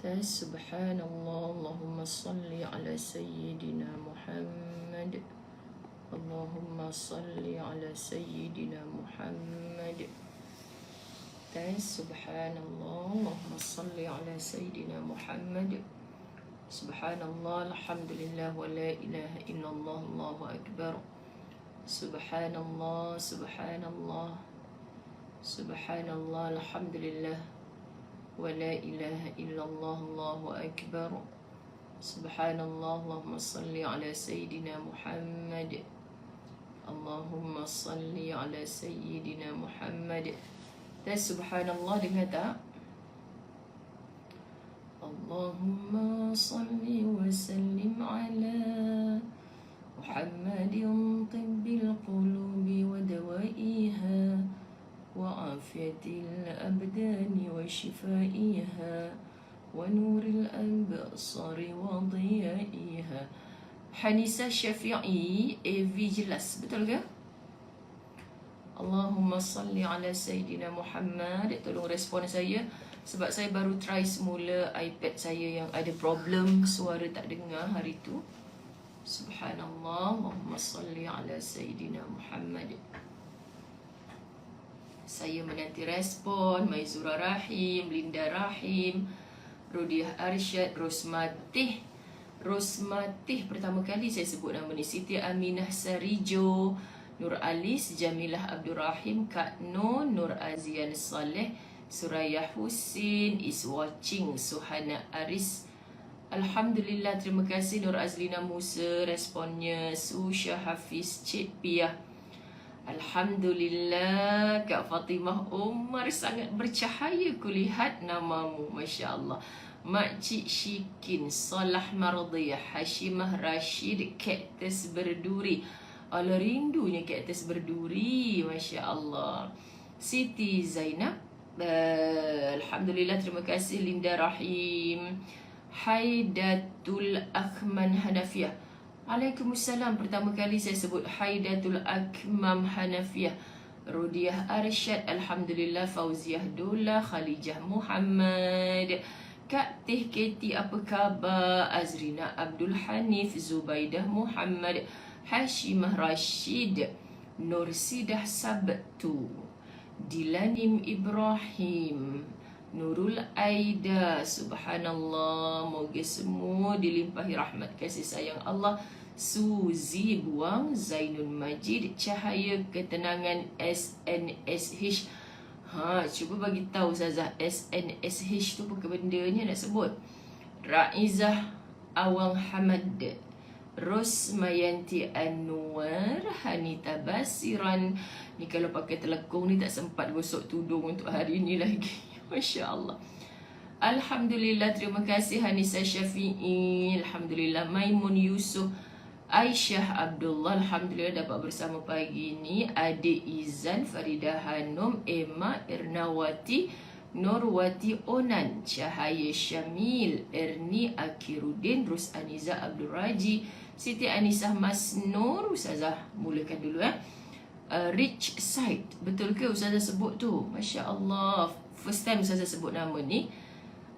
Subhanallah, Allahumma salli ala Sayyidina Muhammad. Allahumma salli ala Sayyidina Muhammad. Subhanallah, Allahumma salli ala Sayyidina Muhammad. Subhanallah, alhamdulillah, wa la ilaha illallah, Allahu akbar. Subhanallah, subhanallah, subhanallah, alhamdulillah, wa la ilaha illallah, Allahu akbar. Subhanallah, Allahumma salli ala Sayyidina Muhammad. Allahumma salli ala Sayyidina Muhammad. Dan subhanallah dengar tak? Allahumma salli wa sallim ala Muhammadin tibbil qulubi wa dawaiha wa afiyatil abdani wa shifaiha wa nuril absari wa diyaiha. Hanisa Syafi'i, AV jelas, betul ke? Allahumma salli ala Sayyidina Muhammad. Tolong respon saya sebab saya baru try semula iPad saya yang ada problem suara tak dengar hari tu. Subhanallah, Allahumma salli ala Sayyidina Muhammad. Saya menanti respon. Maizura Rahim, Linda Rahim, Rudiah Arsyad, Rosmatih pertama kali saya sebut nama ni. Siti Aminah Sarijo, Nur Alis, Jamilah Abdul Rahim, Kak Nur, Nur Azian Saleh, Suraya Husin is watching, Suhana Aris. Alhamdulillah, terima kasih Nur Azlina Musa responnya. Susha Hafiz, Cik Piah. Alhamdulillah, Kak Fatimah Umar, sangat bercahaya kulihat namamu, Masya Allah. Makcik Syikin, Salah Mardiyah, Hashimah Rashid, Kaktus Berduri. Allah, rindunya kaktus berduri, Masya Allah. Siti Zainab, Alhamdulillah, terima kasih. Linda Rahim, Haidatul Akman Hanafiyah. Waalaikumsalam, pertama kali saya sebut Haidatul Akmam Hanafiyah. Rudiah Arsyad, Alhamdulillah. Fauziah Dola, Khalijah Muhammad, Kak Teh Keti, apa khabar? Azrina Abdul Hanif, Zubaidah Muhammad, Hashimah Rashid, Nur Sidah Sabtu, Dilanim Ibrahim, Nurul Aida. Subhanallah, moga semua dilimpahi rahmat kasih sayang Allah. Suzi Buang, Zainul Majid, Cahaya Ketenangan, SNSH. Cuba bagi tahu Ustazah, SNSH tu apa bendanya nak sebut? Raizah Awang Hamad, Rosmayanti Anwar, Hanita Basiran. Ni kalau pakai telekung ni tak sempat gosok tudung untuk hari ni lagi. Masya Allah. Alhamdulillah, terima kasih Hanisa Syafi'i. Alhamdulillah. Maimun Yusuf, Aisyah Abdullah, Alhamdulillah dapat bersama pagi ni. Adik Izan, Farida Hanum, Emma Ernawati, Norwati Onan, Cahaya Syamil, Erni Akiruddin, Rus Aniza Abdul Raji, Siti Anisah Mas Nur. Ustazah mulakan dulu Rich Side, betul ke Ustazah sebut tu? Masya Allah, first time Ustazah sebut nama ni.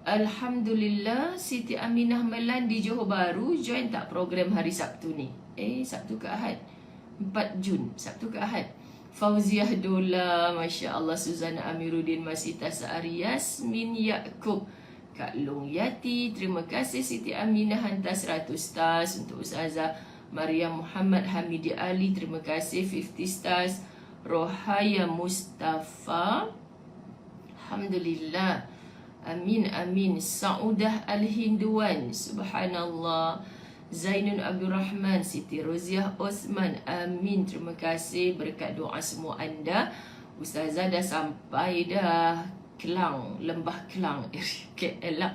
Alhamdulillah. Siti Aminah Melan di Johor Bahru, join tak program hari Sabtu ni? Sabtu ke Ahad? 4 Jun, Sabtu ke Ahad. Fauziah Dola, Masya Allah. Suzana Amiruddin Masita Sa'ari, Yasmin Yaakob, Kak Long Yati, terima kasih. Siti Aminah hantar 100 stars untuk Ustazah. Mariam Muhammad Hamidi Ali, terima kasih 50 stars. Rohaya Mustafa, Alhamdulillah. Amin, amin. Saudah Al-Hinduan, Subhanallah. Zainun Abdul Rahman, Siti Roziah Osman, amin. Terima kasih berkat doa semua anda. Ustazah dah sampai dah Kelang, Lembah Kelang, KL lah.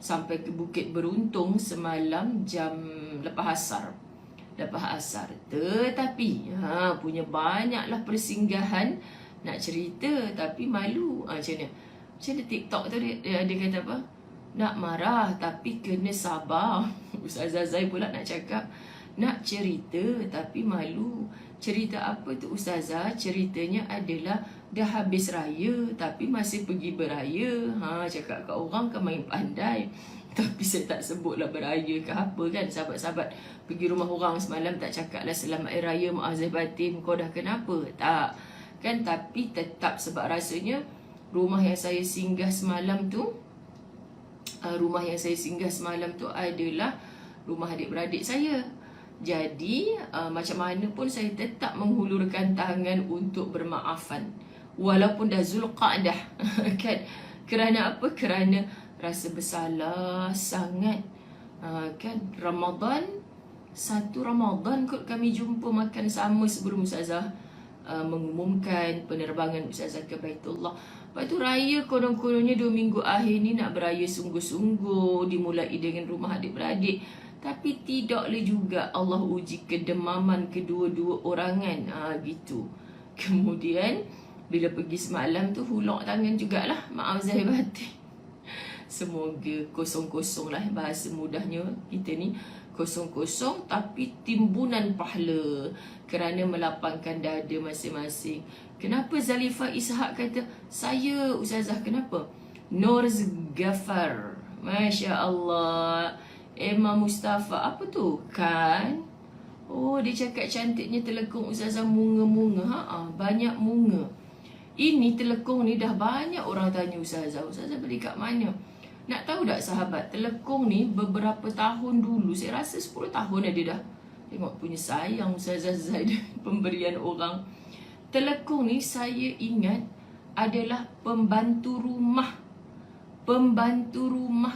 Sampai ke Bukit Beruntung semalam jam lepas asar. Tetapi punya banyaklah persinggahan nak cerita tapi malu. Macam mana? Macam mana TikTok tu dia kata apa? Nak marah tapi kena sabar. Ustazah Zai pula nak cakap, nak cerita tapi malu. Cerita apa tu Ustazah? Ceritanya adalah dah habis raya tapi masih pergi beraya. Cakap kat orang kan main pandai. Tapi saya tak sebutlah beraya ke apa kan. Sahabat-sahabat pergi rumah orang semalam tak cakap lah selamat hari raya, maaf zahir batin, kau dah kenapa? Tak. Kan, tapi tetap sebab rasanya rumah yang saya singgah semalam tu adalah rumah adik-beradik saya. Jadi macam mana pun saya tetap menghulurkan tangan untuk bermaafan walaupun dah Zulqa'dah. Kan, kerana apa? Kerana rasa bersalah sangat. Kan, satu Ramadan kot kami jumpa makan sama sebelum Ustazah mengumumkan penerbangan Ustazah ke Baitullah. Lepas tu raya konon-kononnya 2 minggu akhir ni nak beraya sungguh-sungguh, dimulai dengan rumah adik-beradik. Tapi tidaklah juga Allah uji kedemaman kedua-dua orangan. Gitu. Kemudian bila pergi semalam tu hulak tangan jugalah, maaf zahir batin. Semoga kosong-kosong lah, bahasa mudahnya kita ni, kosong-kosong tapi timbunan pahala kerana melapangkan dada masing-masing. Kenapa Zalifa Ishak kata, saya Ustazah, kenapa? Nur Ghaffar, Masya Allah. Emma Mustafa, apa tu? Kan? Oh, dia cakap cantiknya telekung Ustazah munga-munga. Banyak munga. Ini telekung ni dah banyak orang tanya Ustazah beli kat mana? Nak tahu tak sahabat, telekung ni beberapa tahun dulu, saya rasa 10 tahun ada dah. Tengok punya sayang Ustazah Zaid pemberian orang. Telekung ni saya ingat adalah pembantu rumah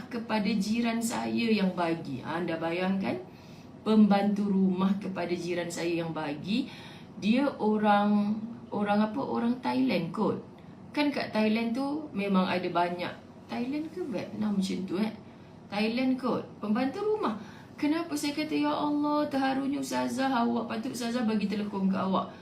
kepada jiran saya yang bagi. Anda bayangkan, pembantu rumah kepada jiran saya yang bagi. Dia orang Thailand kot. Kan kat Thailand tu memang ada banyak, Thailand ke Vietnam macam tu Thailand kot, pembantu rumah. Kenapa saya kata, ya Allah, terharunya Ustazah, awak patut Ustazah bagi telekung ke awak.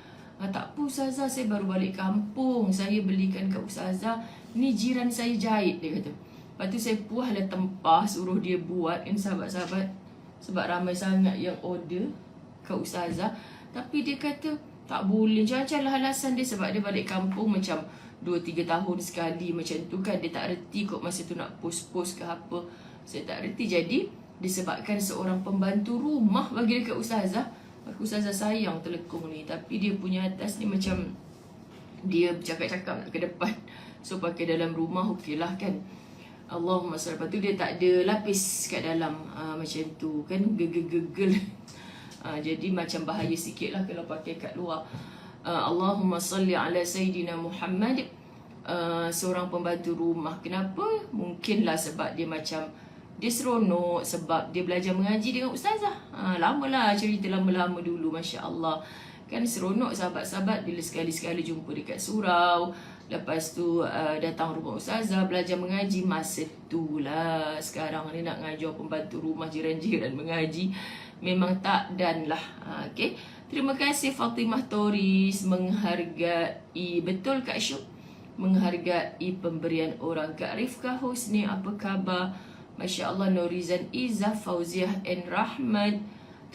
Tak apa Ustazah, saya baru balik kampung, saya belikan ke Ustazah, ni jiran saya jahit, dia kata. Lepas tu saya puaslah tempah, suruh dia buat kan sahabat-sahabat, sebab ramai sangat yang order ke Ustazah. Tapi dia kata tak boleh, macam-macam lah alasan dia, sebab dia balik kampung macam 2-3 tahun sekali macam tu kan. Dia tak reti kot masa tu nak post-post ke apa, saya tak reti. Jadi disebabkan seorang pembantu rumah bagi dekat Ustazah, Ustazah sayang telekung ni. Tapi dia punya atas ni macam dia cakap-cakap nak ke depan, so pakai dalam rumah okey lah kan. Allahumma salli. Lepas tu dia tak ada lapis kat dalam, macam tu kan, gegel-gegel. Jadi macam bahaya sikit lah kalau pakai kat luar. Allahumma salli ala Sayyidina Muhammad. Seorang pembantu rumah. Kenapa? Mungkinlah sebab dia macam, dia seronok sebab dia belajar mengaji dengan Ustazah. Lamalah, cerita lama-lama dulu, Masya Allah. Kan seronok sahabat-sahabat bila sekali-sekali jumpa dekat surau. Lepas tu datang rumah Ustazah, belajar mengaji. Masa tu lah. Sekarang ni nak ngajar pembantu rumah, jiran-jiran mengaji, memang tak dan lah. Okay. Terima kasih Fatimah Toris, menghargai, betul Kak Syuk, menghargai pemberian orang. Kak Rifka Husni, apa khabar? Masya Allah. Norizan Izzah, Fauziah N. Rahmat,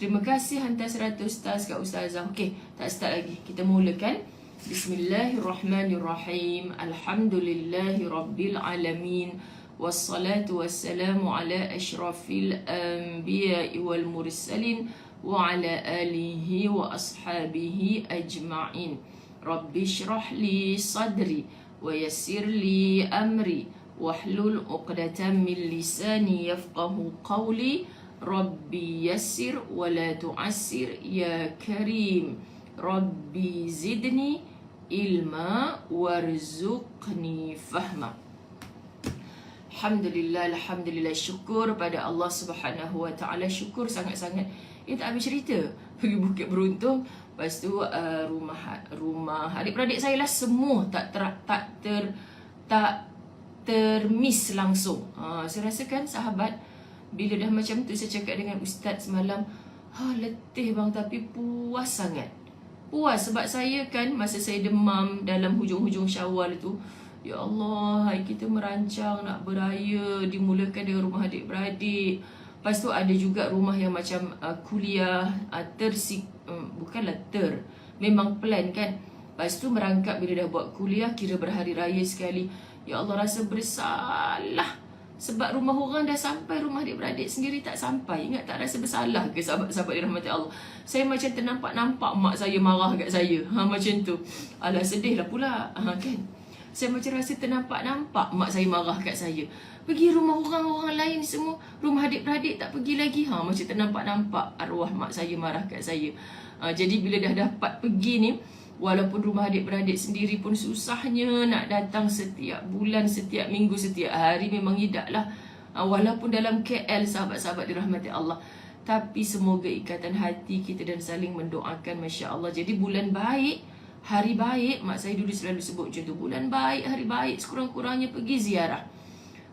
terima kasih hantar 100 stars kat Ustazah. Okey, tak start lagi, kita mulakan. Bismillahirrahmanirrahim. Alhamdulillahi Rabbil Alamin. Wassalatu wassalamu ala ashrafil anbiya'i wal mursalin wa ala alihi wa ashabihi ajma'in. Rabbi syrah li sadri wa yassir li amri wahlul uqdatan min lisani yafqahu qawli. Rabbi yassir wa la tu'assir ya karim. Rabbi zidni ilma warzuqni fahma. Alhamdulillah, alhamdulillah, syukur pada Allah Subhanahu wa taala, syukur sangat-sangat. Tak habis cerita. Pergi Bukit Beruntung, lepas tu rumah adik-beradik saya lah semua tak termiss langsung. Saya rasakan sahabat, bila dah macam tu, saya cakap dengan Ustaz semalam, letih bang tapi puas sangat. Puas sebab saya kan masa saya demam dalam hujung-hujung Syawal tu, ya Allah, kita merancang nak beraya, dimulakan dengan rumah adik-beradik. Lepas tu ada juga rumah yang macam kuliah bukanlah memang plan kan. Lepas tu merangkap bila dah buat kuliah, kira berhari raya sekali. Ya Allah, rasa bersalah sebab rumah orang dah sampai, rumah adik-beradik sendiri tak sampai. Ingat tak, rasa bersalah ke sahabat-sahabat dirahmati Allah? Saya macam ternampak-nampak mak saya marah kat saya. Macam tu. Alah, sedih lah pula. Kan? Saya macam rasa ternampak-nampak mak saya marah kat saya. Pergi rumah orang lain semua, rumah adik-beradik tak pergi lagi. Macam ternampak-nampak arwah mak saya marah kat saya. Jadi bila dah dapat pergi ni, walaupun rumah adik-beradik sendiri pun susahnya nak datang setiap bulan, setiap minggu, setiap hari, memang tidak lah. Walaupun dalam KL, sahabat-sahabat dirahmati Allah, tapi semoga ikatan hati kita dan saling mendoakan, Masya Allah. Jadi bulan baik, hari baik, mak saya dulu selalu sebut macam tu, bulan baik, hari baik, sekurang-kurangnya pergi ziarah.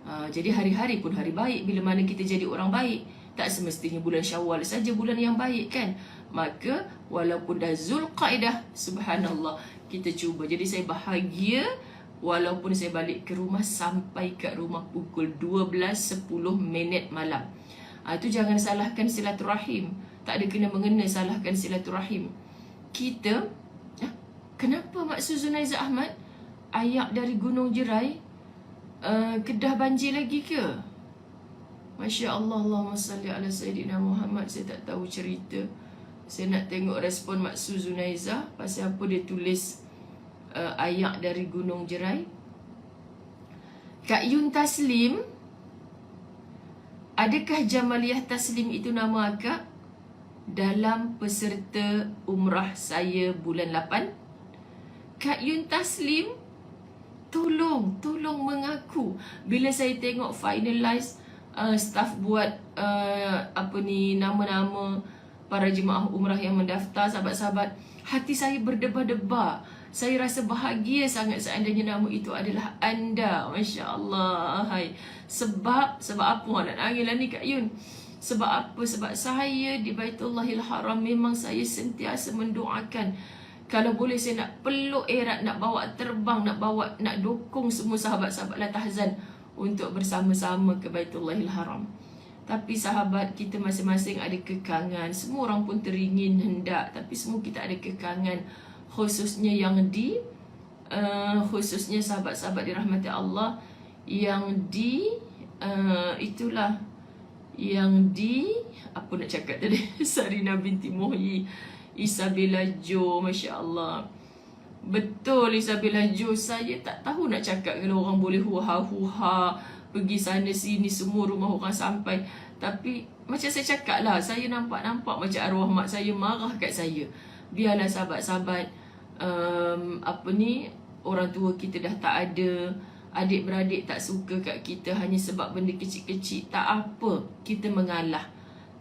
Jadi hari-hari pun hari baik. Bila mana kita jadi orang baik, tak semestinya bulan Syawal saja bulan yang baik kan. Maka walaupun dah Zulqaidah, subhanallah, kita cuba. Jadi saya bahagia walaupun saya balik ke rumah sampai kat rumah pukul 12.10 malam. Itu jangan salahkan silaturahim. Tak ada kena-mengena salahkan silaturahim. Kita, kenapa Maksud Zunaiza Ahmad ayak dari Gunung Jerai Kedah banjir lagi ke? Masya Allah, Allahumma salli ala Sayyidina Muhammad. Saya tak tahu cerita. Saya nak tengok respon Maksud Zunaiza pasal apa dia tulis ayak dari Gunung Jerai. Kak Yun Taslim, adakah Jamaliyah Taslim itu nama akak dalam peserta umrah saya bulan 8? Kak Yun Taslim, tolong mengaku. Bila saya tengok finalize staff buat nama-nama para jemaah umrah yang mendaftar, sahabat-sahabat, hati saya berdebar-debar. Saya rasa bahagia sangat seandainya nama itu adalah anda. Masya Allah. Sebab apa nak nangis lah ni Kak Yun? Sebab apa? Sebab saya di Baitullahil Haram memang saya sentiasa mendoakan, kalau boleh saya nak peluk erat, nak bawa terbang, nak dukung semua sahabat-sahabat La Tahzan untuk bersama-sama ke Baitullahil Haram. Tapi sahabat, kita masing-masing ada kekangan. Semua orang pun teringin hendak, tapi semua kita ada kekangan. Khususnya khususnya sahabat-sahabat dirahmati Allah yang apa nak cakap tadi, Sarina binti Muhyi, Isabella Jo, Masya Allah. Betul, Isabella Jo. Saya tak tahu nak cakap kalau orang boleh huha-huha pergi sana sini, semua rumah orang sampai. Tapi macam saya cakap lah, saya nampak-nampak macam arwah mak saya marah kat saya. Biarlah sahabat-sahabat, orang tua kita dah tak ada, adik-beradik tak suka kat kita hanya sebab benda kecil-kecil. Tak apa, kita mengalah.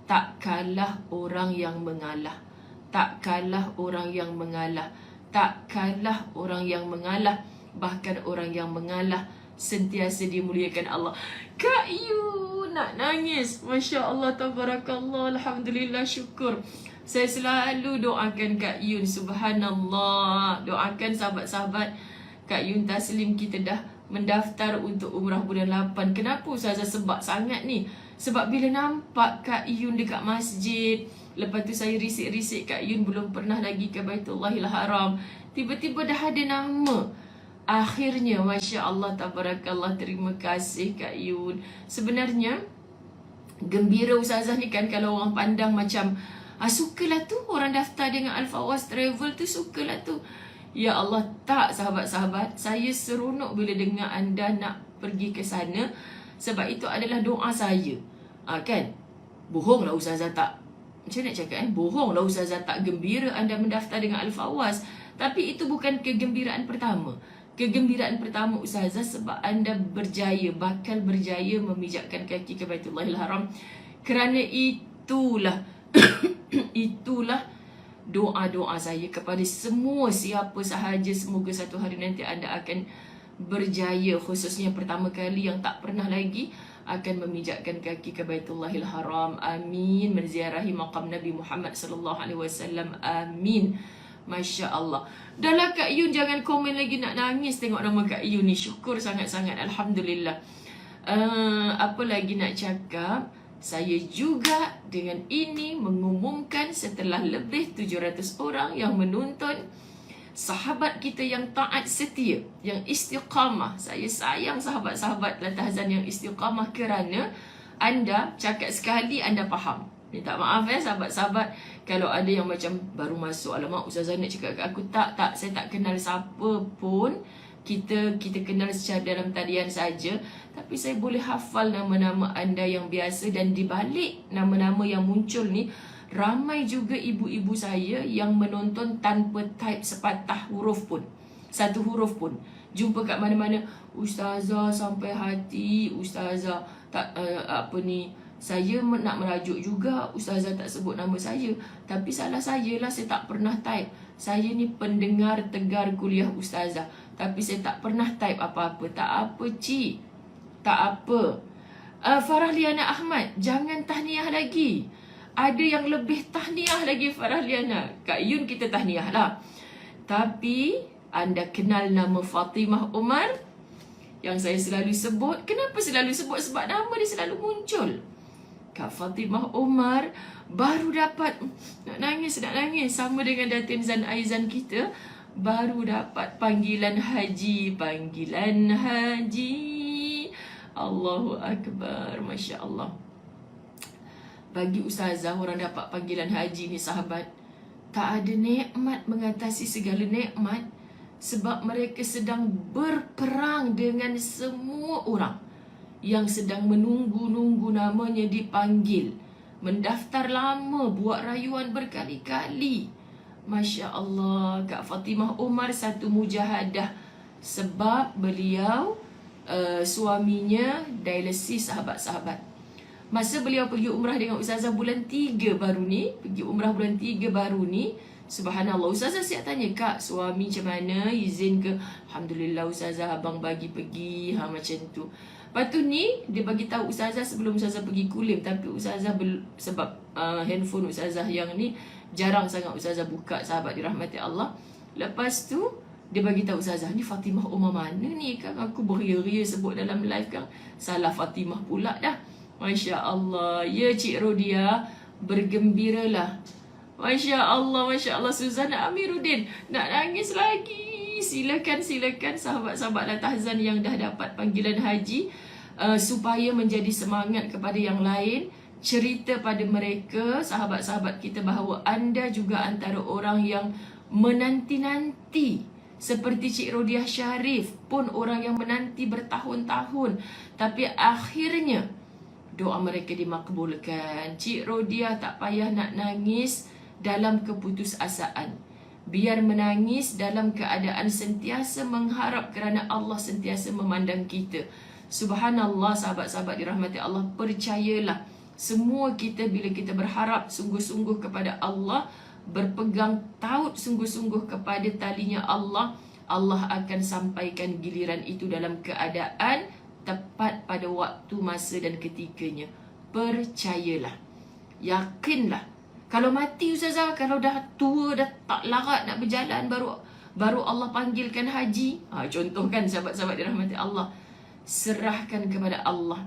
Tak kalah orang yang mengalah. Tak kalah orang yang mengalah. Tak kalah orang yang mengalah. Bahkan orang yang mengalah sentiasa dimuliakan Allah. Kak Yu nak nangis. Masya Allah, tabarakallah, alhamdulillah, syukur. Saya selalu doakan Kak Yun, subhanallah. Doakan sahabat-sahabat Kak Yun Taslim kita dah mendaftar untuk umrah bulan 8. Kenapa Ustazah sebab sangat ni? Sebab bila nampak Kak Yun dekat masjid, lepas tu saya risik-risik Kak Yun belum pernah lagi ke Baitullahil Haram, tiba-tiba dah ada nama. Akhirnya, Masya Allah, tabarakallah, terima kasih Kak Yun. Sebenarnya gembira Ustazah ni kan, kalau orang pandang macam sukalah tu orang daftar dengan Al-Fawaz Travel tu, sukalah tu. Ya Allah, tak sahabat-sahabat. Saya seronok bila dengar anda nak pergi ke sana, sebab itu adalah doa saya. Kan? Bohonglah Ustazah tak, macam nak cakap bohonglah Ustazah tak gembira anda mendaftar dengan Al-Fawaz. Tapi itu bukan kegembiraan pertama. Kegembiraan pertama Ustazah sebab anda berjaya, bakal berjaya memijakkan kaki ke Baitullahil Haram. Kerana itulah itulah doa-doa saya kepada semua siapa sahaja. Semoga satu hari nanti anda akan berjaya, khususnya pertama kali yang tak pernah lagi akan memijakkan kaki ke Baitullahil Haram. Amin. Menziarahi maqam Nabi Muhammad sallallahu alaihi wasallam. Amin. Masya Allah. Dah lah Kak Yun, jangan komen lagi nak nangis tengok nama Kak Yun ni. Syukur sangat-sangat, alhamdulillah. Apa lagi nak cakap? Saya juga dengan ini mengumumkan setelah lebih 700 orang yang menonton, sahabat kita yang taat setia, yang istiqamah. Saya sayang sahabat-sahabat Latahzan yang istiqamah kerana anda cakap sekali anda faham. Minta maaf sahabat-sahabat kalau ada yang macam baru masuk, alamak Ustazah nak cakap kat aku. Tak, saya tak kenal siapa pun. Kita kenal secara dalam talian saja, tapi saya boleh hafal nama-nama anda yang biasa. Dan di balik nama-nama yang muncul ni, ramai juga ibu-ibu saya yang menonton tanpa type sepatah huruf pun, satu huruf pun. Jumpa kat mana-mana, Ustazah sampai hati, Ustazah tak saya nak merajuk juga, Ustazah tak sebut nama saya. Tapi salah saya lah, saya tak pernah type. Saya ni pendengar tegar kuliah Ustazah, tapi saya tak pernah type apa-apa. Tak apa cik, tak apa. Farah Liana Ahmad, jangan tahniah lagi. Ada yang lebih tahniah lagi Farah Liana. Kak Yun kita tahniah lah. Tapi anda kenal nama Fatimah Umar yang saya selalu sebut. Kenapa selalu sebut? Sebab nama dia selalu muncul. Kak Fatimah Umar baru dapat, nak nangis sama dengan Datin Zan Aizan kita, baru dapat panggilan haji. Allahu Akbar, Masya Allah. Bagi Ustazah, orang dapat panggilan haji ni sahabat, tak ada nikmat mengatasi segala nikmat. Sebab mereka sedang berperang dengan semua orang yang sedang menunggu-nunggu namanya dipanggil. Mendaftar lama, buat rayuan berkali-kali. Masya Allah, Kak Fatimah Umar satu mujahadah. Sebab beliau, suaminya dialisis sahabat-sahabat. Masa beliau pergi umrah dengan Ustazah bulan 3 baru ni, subhanallah, Ustazah siap tanya, Kak, suami macam mana? Izin ke? Alhamdulillah Ustazah, abang bagi pergi, macam tu. Lepas tu ni, dia bagi tahu Ustazah sebelum Ustazah pergi Kulim. Tapi Ustazah sebab handphone Ustazah yang ni jarang sangat Ustazah buka, sahabat dirahmati Allah. Lepas tu, dia bagi tahu Ustazah, ni Fatimah Umar mana ni? Kan aku beria-ria sebut dalam live kan. Salah Fatimah pula dah. Masya Allah. Ya Cik Rodia, bergembiralah. Masya Allah, Masya Allah. Suzana Amiruddin, nak nangis lagi. Silakan sahabat-sahabat Latahzan yang dah dapat panggilan haji, supaya menjadi semangat kepada yang lain. Cerita pada mereka, sahabat-sahabat kita, bahawa anda juga antara orang yang menanti-nanti. Seperti Cik Rodiah Syarif pun orang yang menanti bertahun-tahun, tapi akhirnya doa mereka dimakbulkan. Cik Rodiah tak payah nak nangis dalam keputusasaan. Biar menangis dalam keadaan sentiasa mengharap, kerana Allah sentiasa memandang kita. Subhanallah, sahabat-sahabat dirahmati Allah, percayalah, semua kita bila kita berharap sungguh-sungguh kepada Allah, berpegang taut sungguh-sungguh kepada talinya Allah, Allah akan sampaikan giliran itu dalam keadaan tepat pada waktu, masa dan ketikanya. Percayalah, yakinlah. Kalau mati Ustazah, kalau dah tua, dah tak larat nak berjalan, baru Allah panggilkan haji. Contohkan sahabat-sahabat dirahmati Allah, serahkan kepada Allah.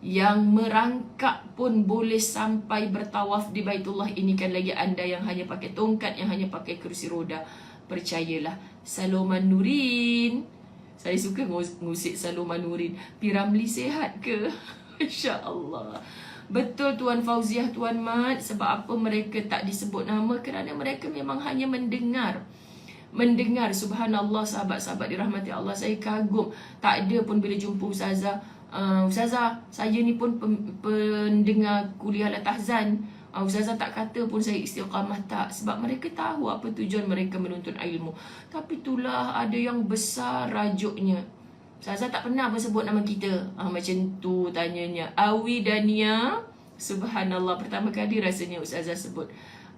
Yang merangkak pun boleh sampai bertawaf di Baitullah ini, kan lagi anda yang hanya pakai tongkat, yang hanya pakai kursi roda. Percayalah. Saloman Nurin, saya suka ngusik Saloman Nurin. Piramli sihat ke? Masya Allah. Betul Tuan Fauziah, Tuan Mat. Sebab apa mereka tak disebut nama? Kerana mereka memang hanya mendengar. Subhanallah, sahabat-sahabat dirahmati Allah, saya kagum. Tak ada pun bila jumpa Ustazah, Ustazah, saya ni pun pendengar kuliah Latahzan. Ustazah tak kata pun saya istiqamah, tak. Sebab mereka tahu apa tujuan mereka menuntut ilmu. Tapi itulah ada yang besar rajuknya. Ustazah tak pernah pun sebut nama kita. Macam tu tanyanya. Awi Dania, subhanallah, pertama kali rasanya Ustazah sebut.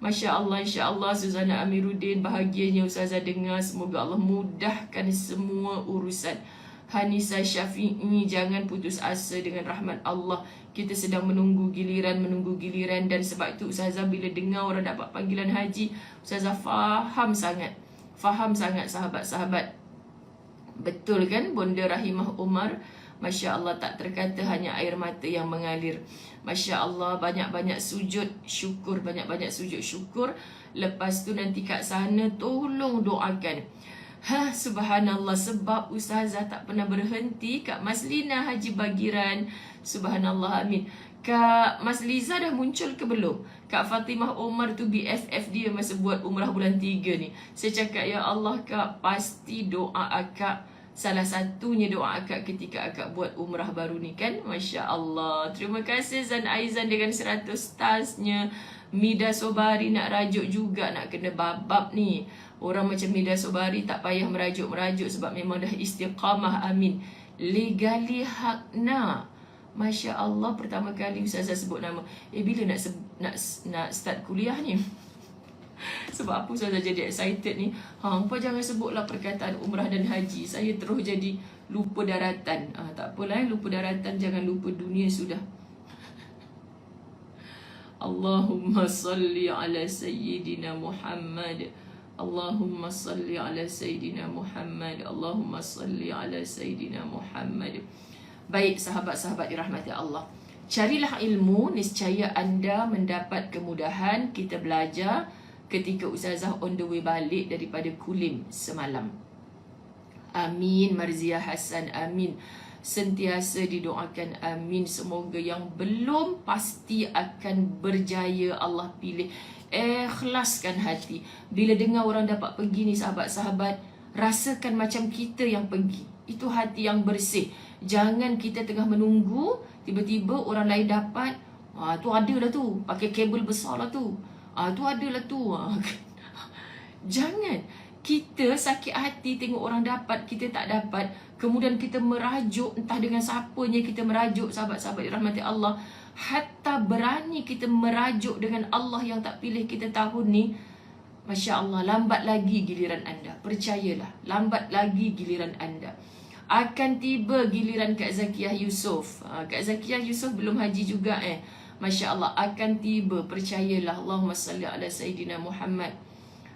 Masya Allah, insya Allah. Suzana Amiruddin, bahagianya Ustazah dengar. Semoga Allah mudahkan semua urusan. Hanisa Syafi'i, jangan putus asa dengan rahmat Allah. Kita sedang menunggu giliran. Dan sebab itu Ustazah bila dengar orang dapat panggilan haji, Ustazah faham sangat sahabat-sahabat. Betul kan Bonda Rahimah Umar? Masya Allah, tak terkata hanya air mata yang mengalir. Masya Allah, banyak-banyak sujud syukur, banyak-banyak sujud syukur. Lepas tu nanti kat sana tolong doakan. Subhanallah, sebab Ustazah tak pernah berhenti. Kak Maslina Haji Bagiran, subhanallah, amin. Kak Mas Liza dah muncul ke belum? Kak Fatimah Omar tu BFF dia masa buat umrah bulan 3 ni. Saya cakap, ya Allah Kak, pasti doa akak, salah satunya doa akak ketika akak buat umrah baru ni kan. Masya Allah. Terima kasih Zan Aizan dengan 100 tasnya. Mida Sobari nak rajuk juga, nak kena babab ni. Orang macam Mida Sobari tak payah merajuk-merajuk sebab memang dah istiqamah, amin. Legali hakna. Masya Allah, pertama kali Ustazah sebut nama. Bila nak start kuliah ni? Sebab apa Ustazah jadi excited ni? Hampa jangan sebutlah perkataan umrah dan haji. Saya terus jadi lupa daratan. Tak apalah, lupa daratan, jangan lupa dunia sudah. Allahumma salli ala Sayyidina Muhammad. Allahumma salli ala Sayyidina Muhammad. Allahumma salli ala Sayyidina Muhammad. Baik sahabat-sahabat dirahmati Allah, carilah ilmu, niscaya anda mendapat kemudahan. Kita belajar ketika Ustazah on the way balik daripada Kulim semalam. Amin. Marzia Hassan, amin. Sentiasa didoakan, amin. Semoga yang belum pasti akan berjaya Allah pilih. Ikhlaskan hati. Bila dengar orang dapat pergi ni sahabat-sahabat, rasakan macam kita yang pergi. Itu hati yang bersih. Jangan kita tengah menunggu, tiba-tiba orang lain dapat. Tu ada lah tu, pakai kabel besar lah tu. Tu ada lah tu. Jangan. Kita sakit hati tengok orang dapat, kita tak dapat. Kemudian kita merajuk, entah dengan siapanya kita merajuk, sahabat-sahabat dirahmati Allah. Hatta berani kita merajuk dengan Allah yang tak pilih kita tahun ni. Masya Allah, lambat lagi giliran anda. Percayalah, lambat lagi giliran anda. Akan tiba giliran Kak Zakiyah Yusof. Kak Zakiyah Yusof belum haji juga Masya Allah, akan tiba, percayalah. Allahumma salli ala Sayyidina Muhammad.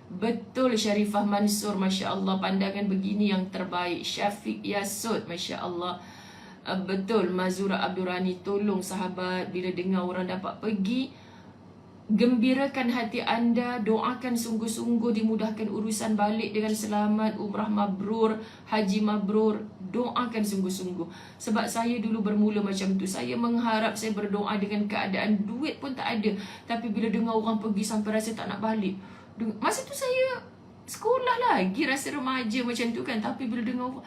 Betul Syarifah Mansur, Masya Allah, pandangan begini yang terbaik. Syafiq Yasud, Masya Allah. Betul Mazura Abdurrani, tolong sahabat, bila dengar orang dapat pergi, gembirakan hati anda, doakan sungguh-sungguh dimudahkan urusan balik dengan selamat, umrah mabrur, haji mabrur. Doakan sungguh-sungguh. Sebab saya dulu bermula macam tu. Saya mengharap, saya berdoa dengan keadaan duit pun tak ada. Tapi bila dengar orang pergi sampai rasa tak nak balik. Masa tu saya sekolah lagi, rasa remaja macam tu kan. Tapi bila dengar orang,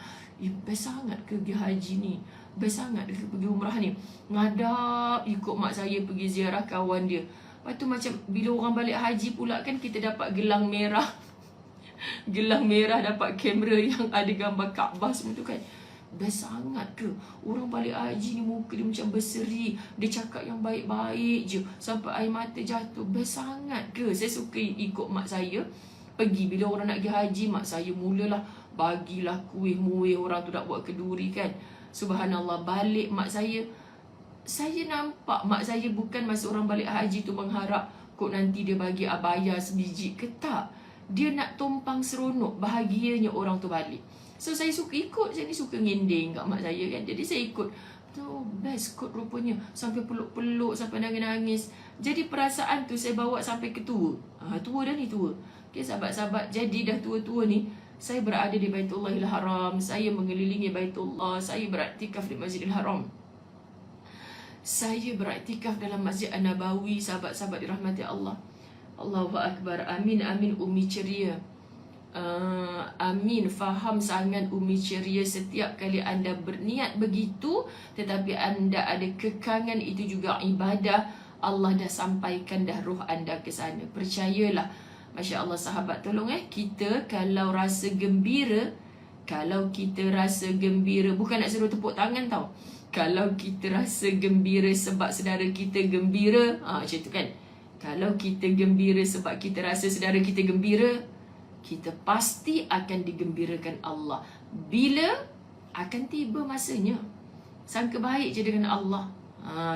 best sangat ke pergi haji ni, best sangat ke pergi umrah ni. Ngadap ikut mak saya pergi ziarah kawan dia. Lepas tu macam bila orang balik haji pula kan, kita dapat gelang merah. Gelang merah, dapat kamera yang ada gambar Kaabah semua tu kan. Best sangat ke? Orang balik haji ni muka dia macam berseri, dia cakap yang baik-baik je sampai air mata jatuh. Best sangat ke? Saya suka ikut mak saya pergi. Bila orang nak pergi haji, mak saya mulalah bagilah kuih-muih, orang tu nak buat keduri kan. Subhanallah, balik mak saya nampak mak saya bukan masa orang balik haji tu mengharap kok nanti dia bagi abaya sebiji ke, tak. Dia nak tumpang seronok, bahagianya orang tu balik. So saya suka ikut, saya ni suka ngending kat mak saya kan. Jadi saya ikut. Tu best kot rupanya. Sampai peluk-peluk, sampai nangis-nangis. Jadi perasaan tu saya bawa sampai ke tua. Tua dah ni, tua. Okay sahabat-sahabat, jadi dah tua-tua ni, saya berada di Baitullahil Haram. Saya mengelilingi Baitullah. Saya beraktikaf di Masjidil Haram. Saya beraktikaf dalam Masjid An-Nabawi, sahabat-sahabat dirahmati Allah. Allahu Akbar. Amin, amin Umi ceria. Amin, faham sangat Umi ceria. Setiap kali anda berniat begitu, tetapi anda ada kekangan, itu juga ibadah. Allah dah sampaikan dah roh anda ke sana. Percayalah. Masya Allah sahabat, tolong kita kalau rasa gembira, bukan nak suruh tepuk tangan tau. Kalau kita rasa gembira sebab saudara kita gembira, macam tu kan. Kalau kita gembira sebab kita rasa saudara kita gembira, kita pasti akan digembirakan Allah. Bila akan tiba masanya. Sangka baik je dengan Allah.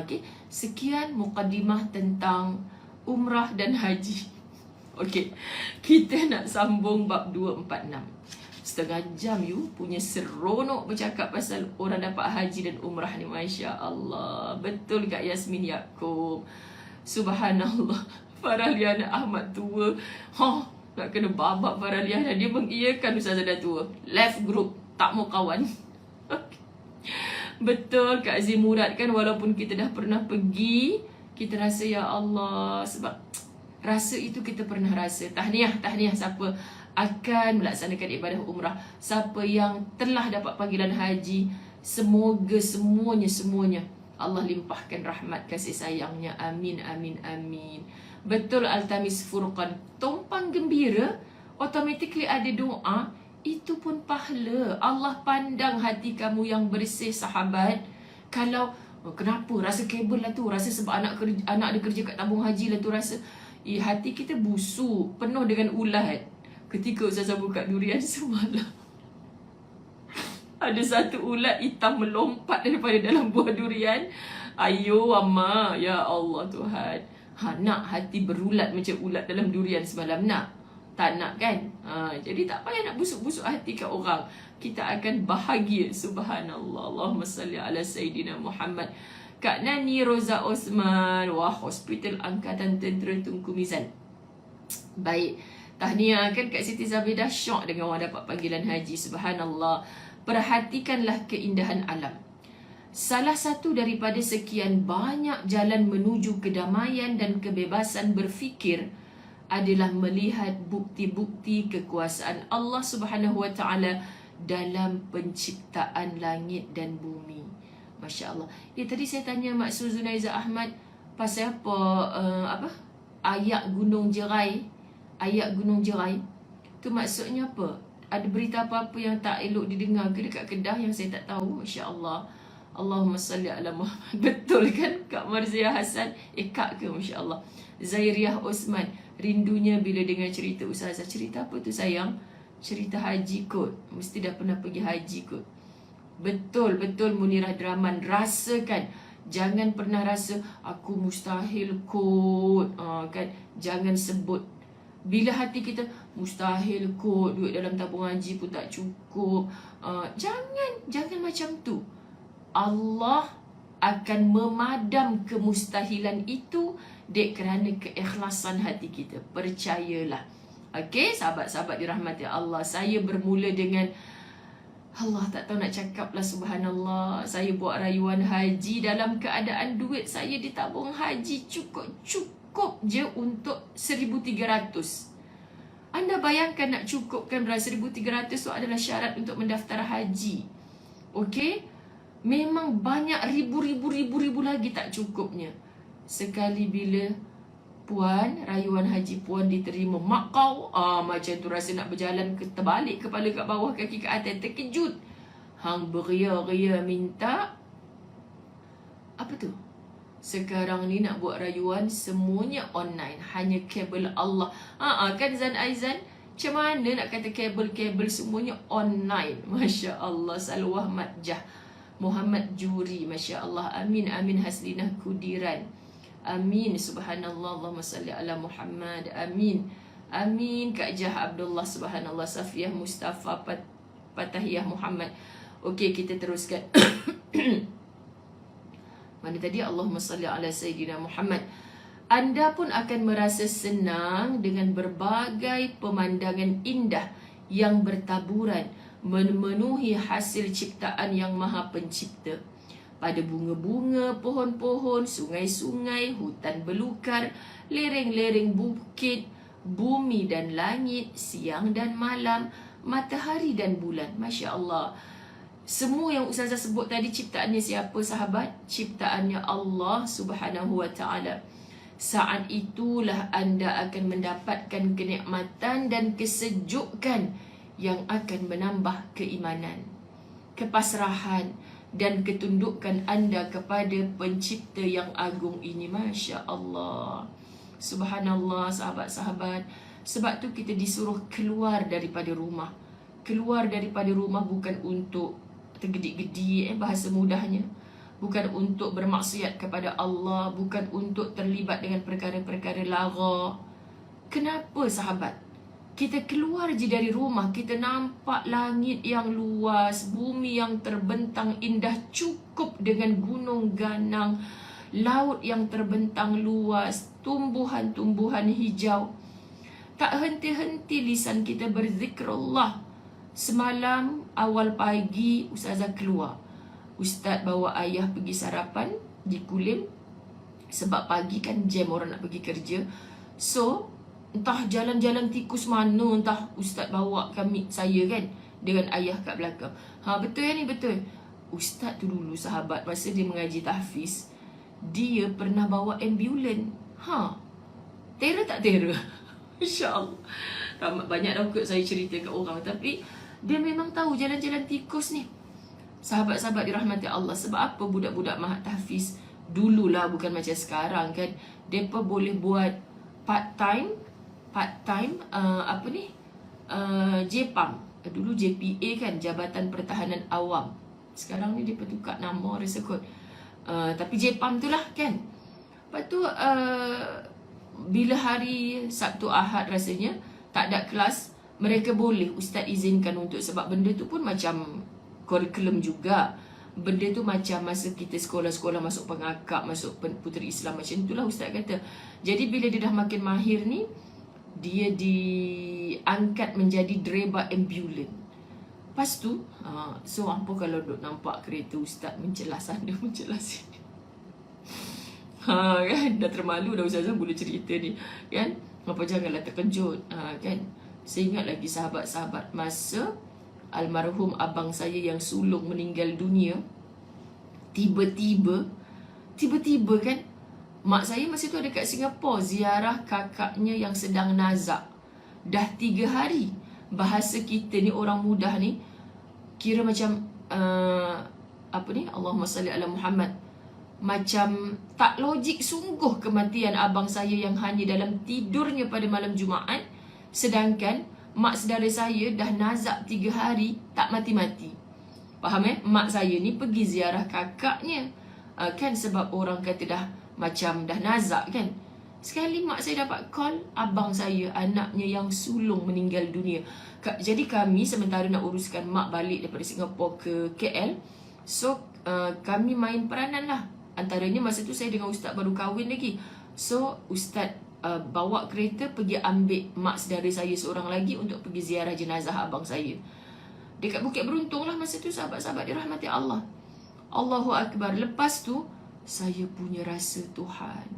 Okay. Sekian muqaddimah tentang umrah dan haji. Okey, kita nak sambung bab 246. setengah jam you punya seronok bercakap pasal orang dapat haji dan umrah ni. Masya Allah. Betul Kak Yasmin Yaakob. Subhanallah. Faraliana Ahmad tua. Nak kena babak Faraliana. Dia mengiyakan Ustazah dah tua. Left group. Tak mau kawan. Betul Kak Azim Murad kan, walaupun kita dah pernah pergi, kita rasa ya Allah, sebab rasa itu kita pernah rasa. Tahniah siapa akan melaksanakan ibadah umrah, siapa yang telah dapat panggilan haji, semoga semuanya Allah limpahkan rahmat kasih sayangnya. Amin, amin, amin. Betul Altamis Furqan. Tumpang gembira, automatically ada doa, itu pun pahala. Allah pandang hati kamu yang bersih sahabat. Kalau kenapa rasa kabel lah tu, rasa sebab anak dia kerja kat tabung haji lah tu, rasa hati kita busuk, penuh dengan ulat. Ketika Ustazah buka durian semalam, ada satu ulat hitam melompat daripada dalam buah durian. Ayo Amma, ya Allah Tuhan. Nak hati berulat macam ulat dalam durian semalam? Nak? Tak nak kan? Jadi tak payah nak busuk-busuk hati kat orang. Kita akan bahagia. Subhanallah. Allahumma salli ala Sayyidina Muhammad. Kak Nani Roza Osman. Wah, Hospital Angkatan Tentera Tunku Mizan. Baik. Tahniah kan Kak Siti Zabidah syok dengan orang dapat panggilan haji. Subhanallah. Perhatikanlah keindahan alam. Salah satu daripada sekian banyak jalan menuju kedamaian dan kebebasan berfikir adalah melihat bukti-bukti kekuasaan Allah Subhanahu Wa Taala dalam penciptaan langit dan bumi. Masya Allah. Tadi saya tanya Mak Su Zunaiza Ahmad pasal apa? Ayak Gunung Jerai. Ayat Gunung Jerai tu maksudnya apa? Ada berita apa-apa yang tak elok didengar ke dekat Kedah yang saya tak tahu? Masya Allah. Allahumma salli ala Muhammad. Betul kan Kak Marzia Hassan? Kak ke? Masya Allah. Zairiah Osman. Rindunya bila dengar cerita Ustazah. Cerita apa tu sayang? Cerita haji kot. Mesti dah pernah pergi haji kot. Betul Munirah Draman. Rasakan. Jangan pernah rasa aku mustahil kot. Kan? Jangan sebut. Bila hati kita mustahil kot, duit dalam tabung haji pun tak cukup. Jangan macam tu. Allah akan memadam kemustahilan itu kerana keikhlasan hati kita. Percayalah. Okey, sahabat-sahabat dirahmati Allah. Saya bermula dengan Allah tak tahu nak cakap lah, subhanallah. Saya buat rayuan haji dalam keadaan duit saya di tabung haji cukup je untuk 1,300. Anda bayangkan nak cukupkan berapa? 1,300 itu adalah syarat untuk mendaftar haji. Okey? Memang banyak ribu lagi tak cukupnya. Sekali bila puan, rayuan haji puan diterima, mak kau macam tu rasa nak berjalan terbalik, kepala kat bawah, kaki kat atas, terkejut. Hang beria-ria minta apa tu? Sekarang ni nak buat rayuan semuanya online, hanya kabel Allah. Kan Zan Aizan, macam mana nak kata kabel-kabel semuanya online? Masya Allah. Salwah Matjah Muhammad Juri, Masya Allah. Amin, amin. Haslinah Kudiran, amin. Subhanallah. Allahumma salli ala Muhammad, amin, amin. Kak Jah Abdullah, subhanallah. Safiyah Mustafa Patahiyah Muhammad. Okey, kita teruskan. Mana tadi? Allahumma salli ala Sayyidina Muhammad. Anda pun akan merasa senang dengan berbagai pemandangan indah yang bertaburan memenuhi hasil ciptaan yang Maha Pencipta. Pada bunga-bunga, pohon-pohon, sungai-sungai, hutan belukar, lereng-lereng bukit, bumi dan langit, siang dan malam, matahari dan bulan. Masya Allah. Semua yang Ustazah sebut tadi ciptaannya siapa sahabat? Ciptaannya Allah Subhanahu Wa Taala. Saat itulah anda akan mendapatkan kenikmatan dan kesejukan yang akan menambah keimanan, kepasrahan dan ketundukan anda kepada pencipta yang agung ini. Masya Allah. Subhanallah sahabat-sahabat. Sebab tu kita disuruh keluar daripada rumah. Keluar daripada rumah bukan untuk tergedik-gedik, bahasa mudahnya. Bukan untuk bermaksiat kepada Allah. Bukan untuk terlibat dengan perkara-perkara lara. Kenapa sahabat? Kita keluar je dari rumah, kita nampak langit yang luas, bumi yang terbentang indah, cukup dengan gunung ganang, laut yang terbentang luas, tumbuhan-tumbuhan hijau. Tak henti-henti lisan kita berzikrullah. Semalam awal pagi Ustazah keluar. Ustaz bawa ayah pergi sarapan di Kulim. Sebab pagi kan jam orang nak pergi kerja. So, entah jalan-jalan tikus mana, entah Ustaz bawa saya kan dengan ayah kat belakang. Betul ya ni, betul. Ustaz tu dulu sahabat, masa dia mengaji tahfiz, dia pernah bawa ambulan. Terror tak terror? InsyaAllah. Banyak dah kot saya cerita kat orang, tapi dia memang tahu jalan-jalan tikus ni. Sahabat-sahabat dirahmati Allah. Sebab apa budak-budak mahat tahfiz dululah, bukan macam sekarang kan, mereka boleh buat part time JPAM. Dulu JPA kan, Jabatan Pertahanan Awam. Sekarang ni dia tukar nama rasa kot. Tapi JPAM tu lah kan. Lepas tu bila hari Sabtu Ahad rasanya tak ada kelas, mereka boleh Ustaz izinkan untuk, sebab benda tu pun macam kurikulum juga. Benda tu macam masa kita sekolah-sekolah masuk pengakap, masuk puteri Islam, macam itulah Ustaz kata. Jadi bila dia dah makin mahir ni, dia diangkat menjadi driver ambulan. Lepas tu so apa kalau duk nampak kereta Ustaz mencelah sana mencelah sini. Kan dah termalu dah Ustazah boleh cerita ni kan. Apa janganlah terkejut kan. Saya ingat lagi sahabat-sahabat masa almarhum abang saya yang sulung meninggal dunia. Tiba-tiba kan, mak saya masa tu ada kat Singapura ziarah kakaknya yang sedang nazak. Dah 3 hari. Bahasa kita ni orang mudah ni kira macam Allahumma salli ala Muhammad, macam tak logik sungguh kematian abang saya yang hanya dalam tidurnya pada malam Jumaat, sedangkan mak saudara saya dah nazak 3 hari tak mati-mati. Faham mak saya ni pergi ziarah kakaknya kan, sebab orang kata dah macam dah nazak kan. Sekali mak saya dapat call, abang saya, anaknya yang sulung meninggal dunia. Jadi kami sementara nak uruskan mak balik daripada Singapura ke KL. So kami main peranan lah. Antaranya masa tu saya dengan Ustaz baru kahwin lagi. So Ustaz bawa kereta pergi ambil mak saudara saya seorang lagi untuk pergi ziarah jenazah abang saya. Dekat Bukit Beruntung lah masa tu, sahabat-sahabat dirahmati Allah. Allahu Akbar. Lepas tu saya punya rasa Tuhan,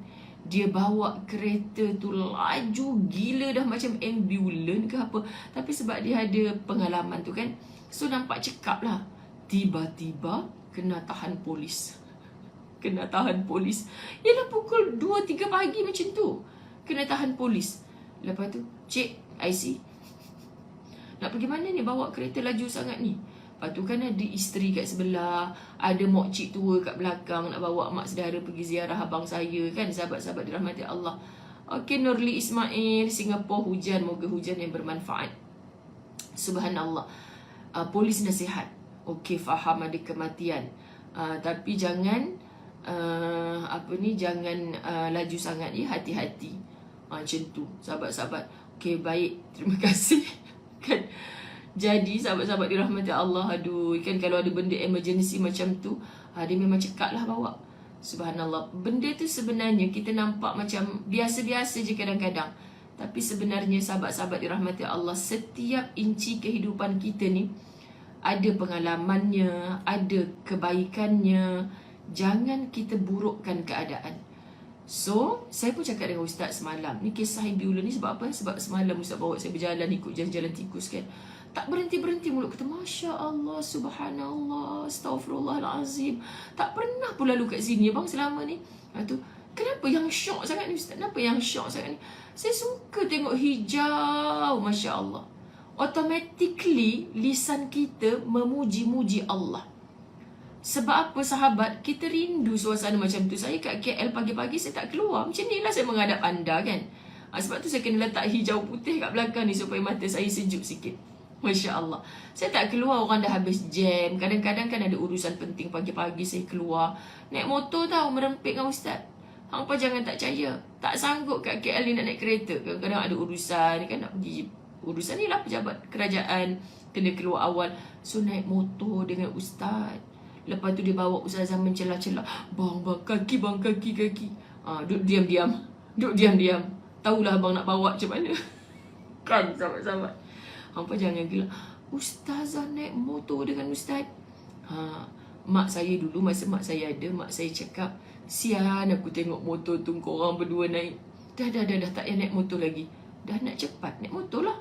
dia bawa kereta tu laju gila dah macam ambulan ke apa. Tapi sebab dia ada pengalaman tu kan, so nampak cekap lah. Tiba-tiba kena tahan polis. Kena tahan polis. Ialah pukul 2-3 pagi macam tu. Kena tahan polis. Lepas tu, cik, IC. Nak pergi mana ni bawa kereta laju sangat ni? Lepas tu kan ada isteri kat sebelah, ada mak cik tua kat belakang nak bawa mak saudara pergi ziarah abang saya kan, sahabat-sahabat dirahmati Allah. Okey, Nurli Ismail, Singapura hujan, moga hujan yang bermanfaat. Subhanallah. Polis nasihat. Okey, faham ada kematian. Tapi jangan jangan laju sangat ya, hati-hati. Macam tu, sahabat-sahabat. Okey, baik. Terima kasih. Kan? Jadi sahabat-sahabat dirahmati Allah, aduh kan kalau ada benda emergency macam tu, dia memang cekak lah bawa. Subhanallah. Benda tu sebenarnya kita nampak macam biasa-biasa je kadang-kadang. Tapi sebenarnya sahabat-sahabat dirahmati Allah, setiap inci kehidupan kita ni ada pengalamannya, ada kebaikannya. Jangan kita burukkan keadaan. So, saya pun cakap dengan Ustaz semalam, ni kisah ambulan ni sebab apa? Sebab semalam Ustaz bawa saya berjalan ikut jalan-jalan tikus kan. Tak berhenti-berhenti mulut kata, Masya Allah, Subhanallah, Astaghfirullahalazim. Tak pernah pun lalu kat sini bang selama ni. Tu, kenapa yang syok sangat ni Ustaz? Kenapa yang syok sangat ni? Saya suka tengok hijau, Masya Allah. Automatically, lisan kita memuji-muji Allah. Sebab apa sahabat? Kita rindu suasana macam tu. Saya kat KL pagi-pagi saya tak keluar. Macam ni lah saya menghadap anda kan. Sebab tu saya kena letak hijau putih kat belakang ni supaya mata saya sejuk sikit. Masya Allah. Saya tak keluar, orang dah habis jam. Kadang-kadang kan ada urusan penting pagi-pagi saya keluar. Naik motor tau, merempit dengan Ustaz. Hampa jangan tak percaya. Tak sanggup kat KL ni nak naik kereta. Kadang-kadang ada urusan kan, nak pergi urusan ni lah pejabat kerajaan, kena keluar awal. So naik motor dengan ustaz. Lepas tu dia bawa ustazah mencelah-celah. Bang, kaki bang, kaki. Duduk diam-diam. Tahulah abang nak bawa macam mana. Kan sahabat-sahabat. Hampa jangan gelak. Ustazah naik motor dengan ustaz. Mak saya dulu, masa mak saya ada, mak saya cakap, sian aku tengok motor tu korang berdua naik. Dah tak payah naik motor lagi. Dah nak cepat, naik motor lah.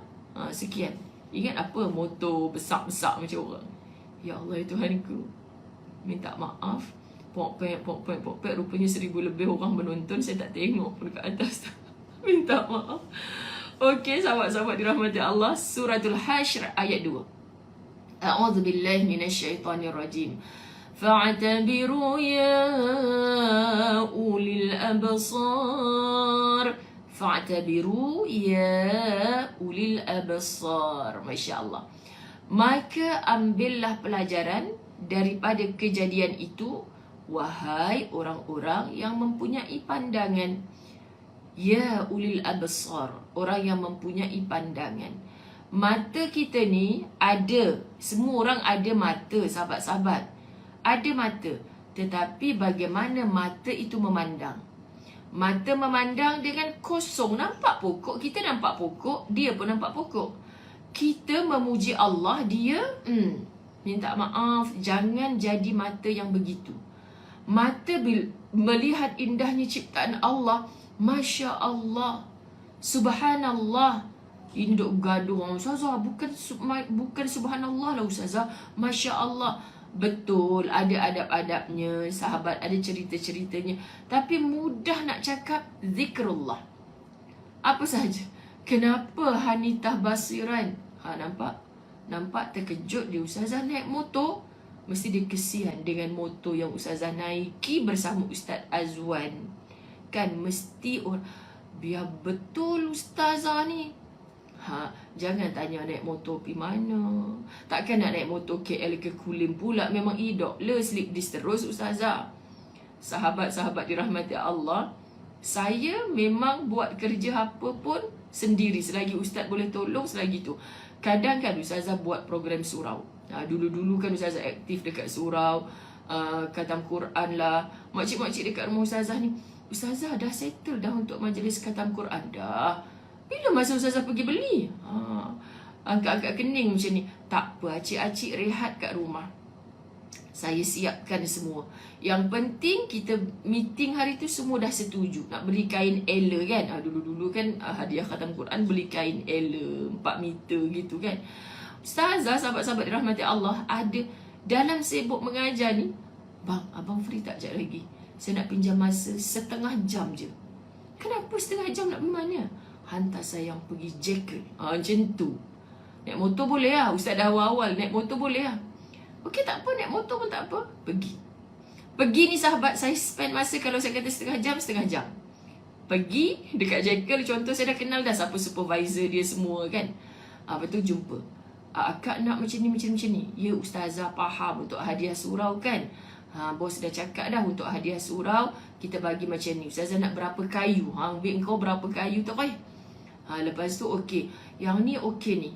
Sekian. Ingat apa motor besar-besar macam orang. Ya Allah, Tuhanku. Minta maaf. Pok-pek. Rupanya 1,000 lebih orang menonton. Saya tak tengok pun kat atas. Minta maaf. Okey, sahabat-sahabat dirahmati Allah. Suratul Hasyr ayat 2. A'udzubillahi minasyaitonirrajim. Fa'tabiru ya ulil absar. Fa'tabiru ya ulil absar. Masya Allah. Maka ambillah pelajaran daripada kejadian itu, wahai orang-orang yang mempunyai pandangan. Ya ulil absar, orang yang mempunyai pandangan. Mata kita ni ada, semua orang ada mata, sahabat-sahabat. Ada mata, tetapi bagaimana mata itu memandang? Mata memandang dengan kosong. Nampak pokok, kita nampak pokok, dia pun nampak pokok. Kita memuji Allah, dia minta maaf. Jangan jadi mata yang begitu. Mata melihat indahnya ciptaan Allah. Masya Allah, subhanallah. Ini duk gaduh, ustazah, bukan subhanallah lah ustazah, Masya Allah. Betul, ada adab-adabnya, sahabat, ada cerita-ceritanya. Tapi mudah nak cakap zikrullah. Apa sahaja. Kenapa Hanitah Basiran? Nampak terkejut dia, ustazah naik motor. Mesti dia kesian dengan motor yang ustazah naiki bersama Ustaz Azwan. Kan mesti orang, biar betul ustazah ni. Jangan tanya naik motor pergi mana. Takkan nak naik motor KL ke Kulim pula. Memang idok le slip dis terus ustazah. Sahabat-sahabat dirahmati Allah, saya memang buat kerja apa pun sendiri. Selagi ustaz boleh tolong, selagi tu. Kadang kan ustazah buat program surau. Dulu-dulu kan ustazah aktif dekat surau, khatam Quran lah. Makcik-makcik dekat rumah ustazah ni, ustazah dah settle dah untuk majlis khatam Quran dah. Bila masa ustazah pergi beli? Angkat-angkat kening macam ni. Tak apa, acik-acik rehat kat rumah. Saya siapkan semua. Yang penting kita meeting hari tu semua dah setuju. Nak beli kain ela kan. Dulu-dulu kan hadiah khatam Quran beli kain ela 4 meter gitu kan. Ustazah, sahabat-sahabat dirahmati Allah, ada dalam sibuk mengajar ni, bang, abang free tak sekejap lagi? Saya nak pinjam masa setengah jam je. Kenapa setengah jam nak pergi mana? Hantar sayang pergi Jekyll. Macam tu. Naik motor boleh lah. Ustaz dah awal-awal naik motor boleh lah. Okey, tak apa, naik motor pun tak apa. Pergi ni sahabat, saya spend masa, kalau saya kata setengah jam. Pergi dekat Jekyll, contoh saya dah kenal dah siapa supervisor dia semua kan. Lepas tu jumpa. Akak nak macam ni. Ya ustazah faham untuk hadiah surau kan. Bos dah cakap dah untuk hadiah surau kita bagi macam ni. Ustazah nak berapa kayu? Ambil kau berapa kayu tu koi? Lepas tu okey. Yang ni okey ni.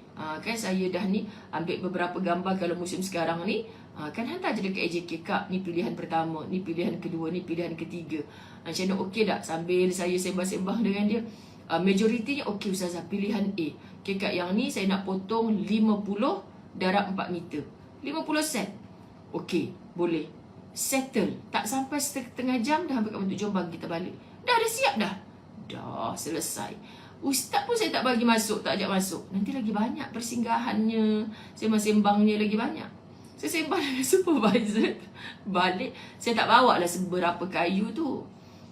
Kan saya dah ni ambil beberapa gambar kalau musim sekarang ni. Kan hantar je dekat AJK, Kak, ni pilihan pertama, ni pilihan kedua, ni pilihan ketiga. Macam mana okey tak? Sambil saya sembah-sembah dengan dia. Majoritinya okey ustazah, pilihan A. Okey Kak, yang ni saya nak potong 50 darab 4 meter. 50 sen. Okey, boleh. Settle. Tak sampai setengah jam dah ambil kat bentuk Jombang, kita balik. Dah siap dah. Dah selesai. Ustaz pun saya tak bagi masuk, tak ajak masuk. Nanti lagi banyak persinggahannya, sembang-sembangnya lagi banyak. Saya sembang dengan supervisor. Balik, saya tak bawa lah seberapa kayu tu.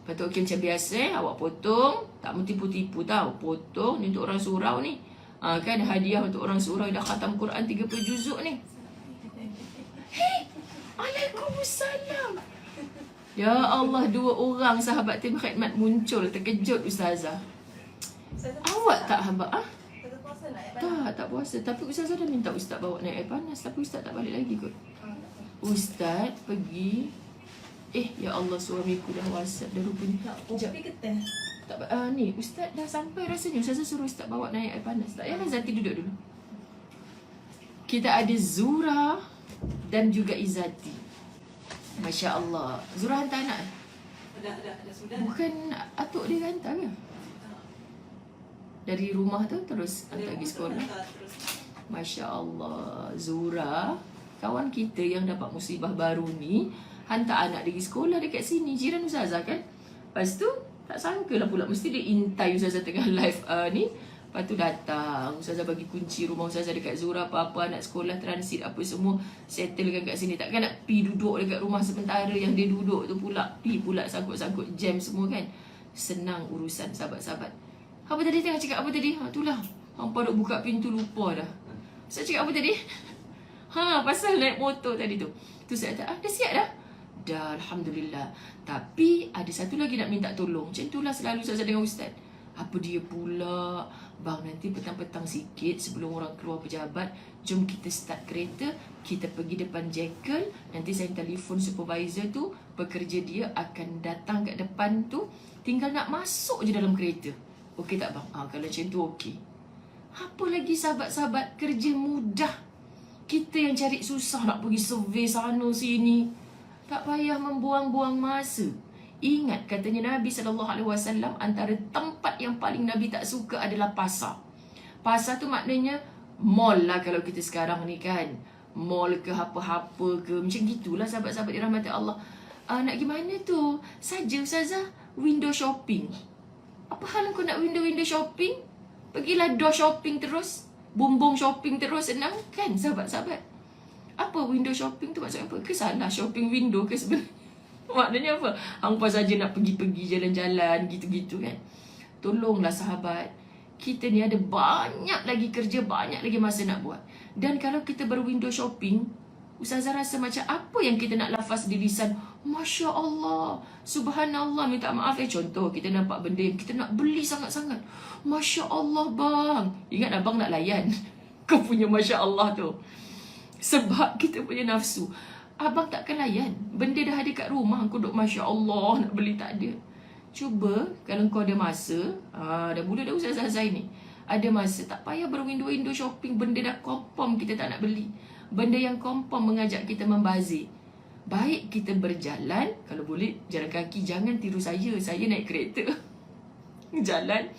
Lepas tu okey macam biasa, awak potong. Tak mau tipu-tipu tau. Potong ni untuk orang surau ni. Kan hadiah untuk orang surau dah khatam Quran 30 juzuk ni. Hei, Waalaikumsalam. Ya Allah, 2 orang sahabat tim khidmat muncul. Terkejut ustazah. Awak tak hamba? Tak puasa. Tapi ustazah dah minta ustaz bawa naik air panas. Tapi ustaz tak balik lagi kot. Ustaz pergi. Ya Allah, suamiku dah WhatsApp dah rupanya. Kopi ke teh? Tak, ni Ustaz dah sampai rasanya. Ustazah suruh Ustaz bawa naik air panas. Tak payahlah, Zati duduk dulu. Kita ada Zura dan juga Izzati. Masya Allah. Zura hantar anak? Dah sudah. Bukan atuk dia hantar ke? Dari rumah tu terus hantar pergi sekolah. Masya Allah. Zura, kawan kita yang dapat musibah baru ni, hantar anak dia pergi sekolah dekat sini. Jiran Ustazah kan? Lepas tu tak sangka lah pula mesti dia intai Ustazah tengah live ni. Lepas tu datang, Ustazah bagi kunci rumah Ustazah dekat Zura, apa-apa anak sekolah, transit apa semua settlekan kat sini. Takkan nak pi duduk dekat rumah sementara yang dia duduk tu pula. Pi pula sangkut-sangkut jam semua kan. Senang urusan sahabat-sahabat. Apa tadi tengah cakap apa tadi? Itulah. Hampa duk buka pintu lupa dah. Saya cakap apa tadi? Pasal naik motor tadi tu. Tu saya kata, dah siap dah? Dah, Alhamdulillah. Tapi ada satu lagi nak minta tolong. Macam itulah selalu Ustazah dengan Ustaz. Apa dia pula? Bang, nanti petang-petang sikit sebelum orang keluar pejabat, jom kita start kereta, kita pergi depan Jekyll. Nanti saya telefon supervisor tu, pekerja dia akan datang kat depan tu, tinggal nak masuk je dalam kereta. Okey tak bang? Kalau macam tu okey. Apa lagi sahabat-sahabat, kerja mudah. Kita yang cari susah nak pergi survey sana sini. Tak payah membuang-buang masa. Ingat katanya Nabi SAW, antara tempat yang paling Nabi tak suka adalah pasar. Pasar tu maknanya mall lah kalau kita sekarang ni kan. Mall ke apa-apa ke. Macam gitulah sahabat-sahabat dirahmati Allah. Nak gimana tu? Saja Ustazah, window shopping. Apa hal kau nak window shopping? Pergilah door shopping terus. Bumbung shopping terus, senang kan sahabat-sahabat? Apa window shopping tu maksudnya apa? Ke salah shopping window ke sebenarnya? Maknanya apa? Hampa saja nak pergi-pergi jalan-jalan gitu-gitu kan. Tolonglah sahabat. Kita ni ada banyak lagi kerja, banyak lagi masa nak buat. Dan kalau kita berwindow shopping, Ustazah rasa macam apa yang kita nak lafaz di lisan? Masya Allah, Subhanallah, minta maaf contoh kita nampak benda yang kita nak beli sangat-sangat. Masya Allah bang. Ingat abang nak layan kau punya Masya Allah tu. Sebab kita punya nafsu. Abang takkan layan. Benda dah ada kat rumah, kau duk Masya Allah nak beli tak ada. Cuba kalau kau ada masa, dah mula dah Ustazah Zain ni. Ada masa, tak payah berwindow-window shopping. Benda dah confirm kita tak nak beli. Benda yang confirm mengajak kita membazir. Baik kita berjalan, kalau boleh jalan kaki, jangan tiru saya. Saya naik kereta. Jalan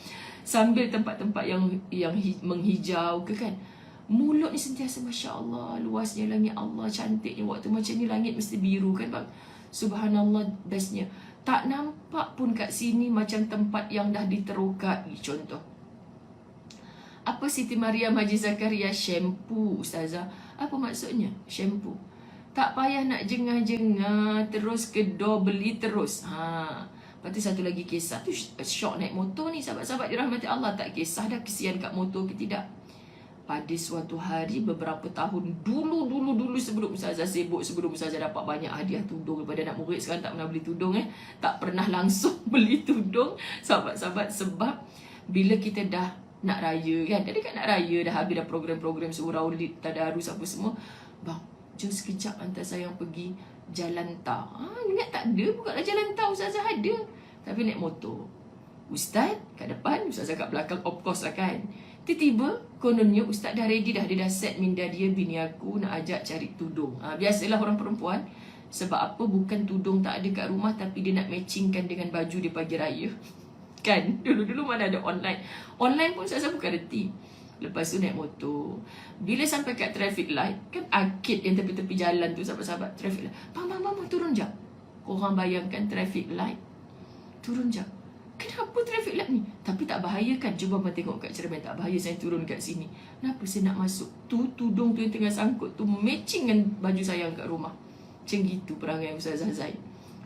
sambil tempat-tempat yang menghijau ke kan. Mulut ni sentiasa Masya Allah, luasnya langit Allah, cantiknya. Waktu macam ni langit mesti biru kan bang. Subhanallah, bestnya. Tak nampak pun kat sini macam tempat yang dah diterokai. Contoh, apa Siti Mariam Haji Zakaria shampoo Ustazah? Apa maksudnya shampoo? Tak payah nak jengah-jengah terus kedor beli terus. Lepas tu satu lagi kisah tu, syok naik motor ni sahabat-sahabat dirahmati Allah. Tak kisah dah kesian kat motor ke tidak. Pada suatu hari beberapa tahun dulu sebelum Ustazah sibuk, sebelum Ustazah dapat banyak hadiah tudung daripada anak murid, sekarang tak pernah beli tudung tak pernah langsung beli tudung sahabat-sahabat. Sebab bila kita dah nak raya kan, dah dekat nak raya, dah habis dah program-program surau, tadarus apa semua, bang jom sekejap hantar sayang pergi jalan tar. Ingat tak ada, bukanlah jalan tar Ustazah ada, tapi naik motor. Ustaz kat depan, Ustazah kat belakang, of course lah kan. Tiba-tiba kononnya Ustaz dah ready dah. Dia dah set minda dia, bini aku nak ajak cari tudung. Biasalah orang perempuan. Sebab apa? Bukan tudung tak ada kat rumah, tapi dia nak matchingkan dengan baju dia pagi raya. Kan? Dulu-dulu mana ada online. Online pun saya bukan reti. Lepas tu naik motor. Bila sampai kat traffic light, kan arcade yang tepi-tepi jalan tu sahabat-sahabat, traffic light. Bang, turun jap. Korang bayangkan traffic light. Turun jap. Kenapa traffic light ni? Tapi tak bahaya kan? Cuba abang tengok kat cermin, tak bahaya saya turun kat sini. Kenapa saya nak masuk? Tudung tu yang tengah sangkut tu matching dengan baju sayang kat rumah. Macam gitu perangai Ustazah Zain.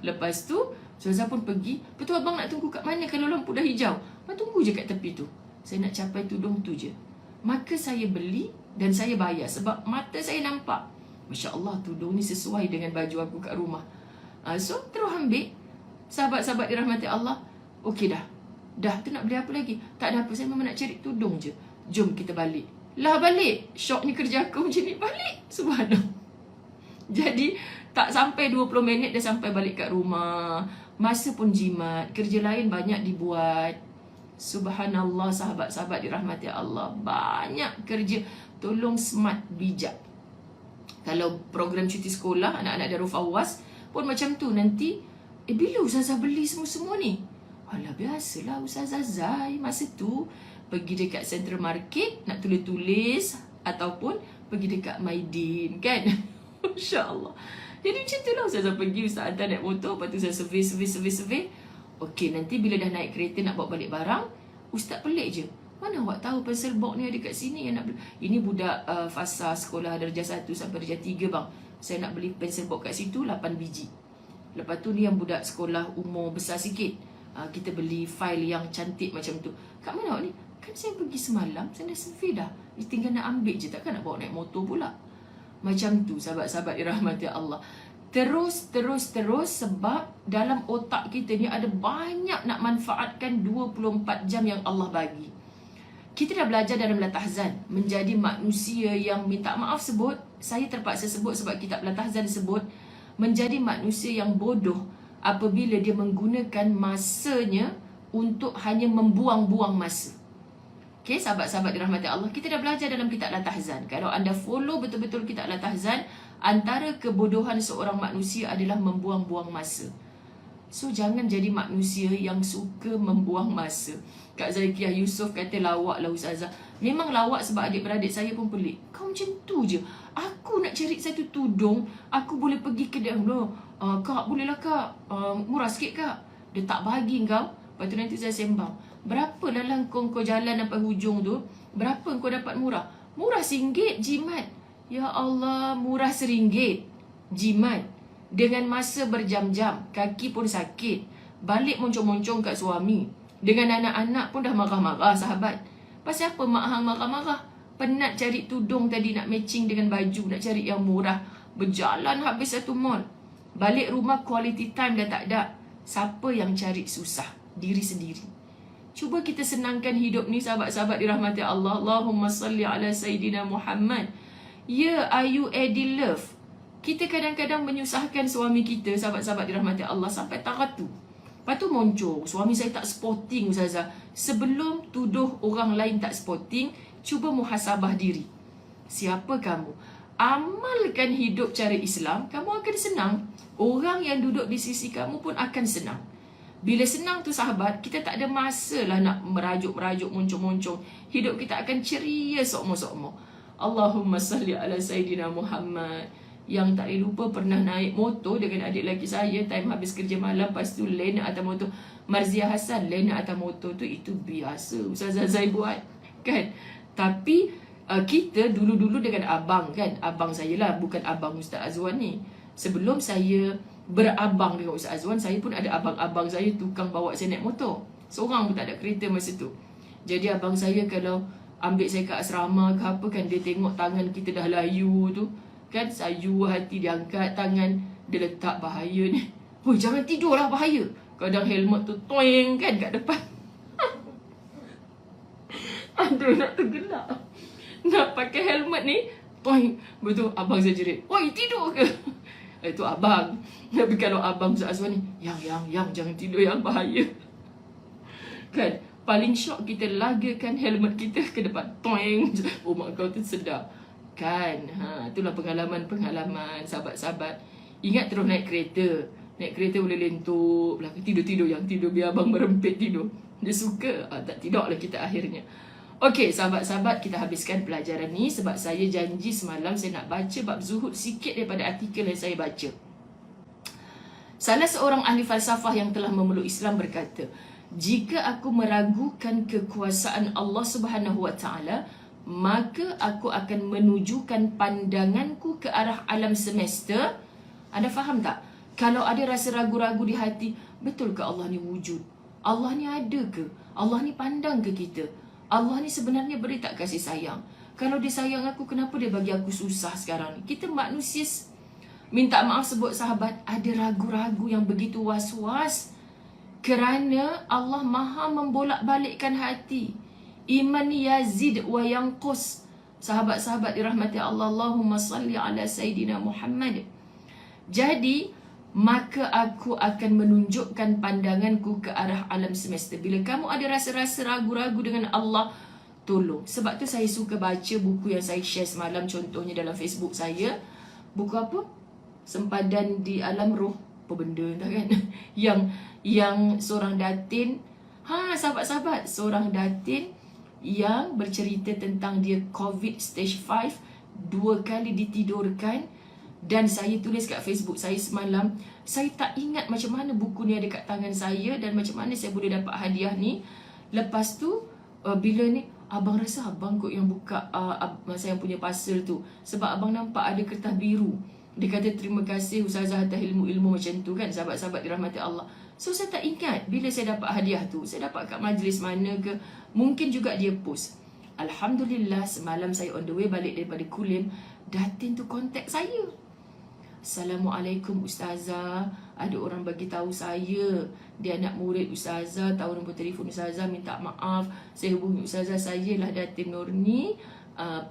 Lepas tu Ustazah pun pergi. Betul abang nak tunggu kat mana kalau lampu dah hijau? Abang tunggu je kat tepi tu. Saya nak capai tudung tu je. Maka saya beli dan saya bayar. Sebab mata saya nampak, Masya Allah, tudung ni sesuai dengan baju aku kat rumah. So terus ambil. Sahabat-sahabat dirahmati Allah, okey dah. Dah tu nak beli apa lagi? Tak ada apa, saya memang nak cari tudung je. Jom kita balik. Lah balik. Syoknya kerja aku macam ni, balik. Subhanallah. Jadi tak sampai 20 minit dah sampai balik kat rumah. Masa pun jimat, kerja lain banyak dibuat. Subhanallah, sahabat-sahabat dirahmati Allah, banyak kerja. Tolong smart, bijak. Kalau program cuti sekolah, anak-anak Darul Fawaz pun macam tu. Nanti, bila Ustazah beli semua-semua ni? Alah, biasalah Ustazah Zai masa tu pergi dekat Central Market nak tulis-tulis, ataupun pergi dekat Maidin, kan? Masya Allah. Jadi macam tu lah Ustazah pergi, Ustaz hantar naik motor, lepas tu saya survey. Okey, nanti bila dah naik kereta nak bawa balik barang, Ustaz pelik je. Mana awak tahu pensel box ni ada kat sini yang nak beli? Ini budak fasa sekolah darjah 1 sampai darjah 3 bang. Saya nak beli pensel box kat situ 8 biji. Lepas tu ni yang budak sekolah umur besar sikit, kita beli file yang cantik macam tu. Kat mana awak ni? Kan saya pergi semalam, saya dah survey dah. Ni tinggal nak ambil je, takkan nak bawa naik motor pula. Macam tu sahabat-sahabat dirahmati Allah. Terus sebab dalam otak kita ni ada banyak nak manfaatkan 24 jam yang Allah bagi. Kita dah belajar dalam Latahzan menjadi manusia yang, minta maaf sebut, saya terpaksa sebut sebab kitab Latahzan sebut, menjadi manusia yang bodoh apabila dia menggunakan masanya untuk hanya membuang-buang masa. Okay, sahabat-sahabat dirahmati Allah, kita dah belajar dalam kitab Latahzan. Kalau anda follow betul-betul kitab Latahzan, antara kebodohan seorang manusia adalah membuang-buang masa. So, jangan jadi manusia yang suka membuang masa. Kak Zakiah Yusof kata, lawak lah Ustazah. Memang lawak sebab adik-beradik saya pun pelik. Kau macam tu je. Aku nak cari satu tudung, aku boleh pergi ke dia. Kak, bolehlah kak. Murah sikit kak. Dia tak bagi kau. Lepas tu nanti saya sembang. Berapa dalam kau jalan sampai hujung tu? Berapa kau dapat murah? Murah RM1 jimat. Ya Allah, murah RM1 jimat. Dengan masa berjam-jam, kaki pun sakit. Balik moncong-moncong kat suami. Dengan anak-anak pun dah marah-marah sahabat. Pasal apa mak hang marah-marah? Penat cari tudung tadi nak matching dengan baju, nak cari yang murah. Berjalan habis satu mall. Balik rumah quality time dah tak ada. Siapa yang cari susah? Diri sendiri. Cuba kita senangkan hidup ni sahabat-sahabat dirahmati Allah. Allahumma salli ala Sayyidina Muhammad. Ya, ayu Eddie Love. Kita kadang-kadang menyusahkan suami kita, sahabat-sahabat dirahmati Allah, sampai taratu. Lepas tu muncul, suami saya tak sporting Ustazah. Sebelum tuduh orang lain tak sporting, cuba muhasabah diri. Siapa kamu? Amalkan hidup cara Islam, kamu akan senang. Orang yang duduk di sisi kamu pun akan senang. Bila senang tu sahabat, kita tak ada masa lah nak merajuk-merajuk, moncong-moncong. Hidup kita akan ceria sokmo-sokmo. Allahumma salli ala Sayyidina Muhammad. Yang tak boleh lupa pernah naik motor dengan adik lelaki saya, time habis kerja malam, lepas tu lain nak atas motor. Marzia Hassan lain nak atas motor tu, itu biasa Ustazah Zai buat, kan? Tapi kita dulu-dulu dengan abang, kan? Abang saya lah, bukan abang Ustaz Azwan ni. Sebelum saya berabang dengan Ustaz Azwan, saya pun ada abang-abang saya tukang bawa saya naik motor. Seorang pun tak ada kereta masa tu. Jadi abang saya kalau ambil saya ke asrama ke apa, kan, dia tengok tangan kita dah layu tu, kan, sayu hati, dia angkat tangan, dia letak, bahaya ni. Hoi, jangan tidur lah, bahaya. Kadang helmet tu toing, kan, kat depan. Aduh, nak tergelak. Nak pakai helmet ni, toing. Betul, abang saya jerit. Hoi, tidur ke? Itu abang. Tapi kalau abang Ustaz Azwan ni, yang, jangan tidur, yang bahaya. Kan, paling syok kita lagakan helmet kita ke depan. Toing. Oh, mak kau tu sedar. Kan, itulah pengalaman-pengalaman sahabat-sahabat. Ingat terus naik kereta. Naik kereta boleh lentuk, tidur-tidur, yang tidur biar abang merempit tidur. Dia suka, tak tidaklah kita akhirnya. Okey, sahabat-sahabat, kita habiskan pelajaran ni sebab saya janji semalam saya nak baca bab zuhud sikit daripada artikel yang saya baca. Salah seorang ahli falsafah yang telah memeluk Islam berkata, jika aku meragukan kekuasaan Allah Subhanahu Wa Taala, maka aku akan menunjukkan pandanganku ke arah alam semesta. Anda faham tak? Kalau ada rasa ragu-ragu di hati, betul ke Allah ni wujud? Allah ni ada ke? Allah ni pandang ke kita? Allah ni sebenarnya beri tak kasih sayang? Kalau dia sayang aku, kenapa dia bagi aku susah sekarang ni? Kita manusia, minta maaf sebut sahabat, ada ragu-ragu yang begitu was-was. Kerana Allah maha membolak-balikkan hati. Iman yazid wa yanqus. Sahabat-sahabat dirahmati Allah, Allahumma salli ala Sayyidina Muhammad. Jadi, maka aku akan menunjukkan pandanganku ke arah alam semesta. Bila kamu ada rasa-rasa ragu-ragu dengan Allah, tolong. Sebab tu saya suka baca buku yang saya share semalam, contohnya dalam Facebook saya. Buku apa? Sempadan di Alam Roh. Apa benda entah kan? Yang seorang datin, sahabat-sahabat, seorang datin yang bercerita tentang dia COVID stage 5, 2 kali ditidurkan. Dan saya tulis kat Facebook saya semalam, saya tak ingat macam mana buku ni ada kat tangan saya dan macam mana saya boleh dapat hadiah ni. Lepas tu, bila ni, abang rasa abang kot yang buka masa yang punya parcel tu. Sebab abang nampak ada kertas biru. Dia kata terima kasih Ustazah atas ilmu-ilmu macam tu kan, sahabat-sahabat dirahmati Allah. So saya tak ingat bila saya dapat hadiah tu. Saya dapat kat majlis mana ke, mungkin juga dia post. Alhamdulillah, semalam saya on the way balik daripada Kulim, datin tu kontak saya. Assalamualaikum Ustazah, ada orang bagi tahu saya dia anak murid Ustazah, tahu nombor telefon Ustazah, minta maaf. Saya hubungi Ustazah, saya lah Datin Nurni,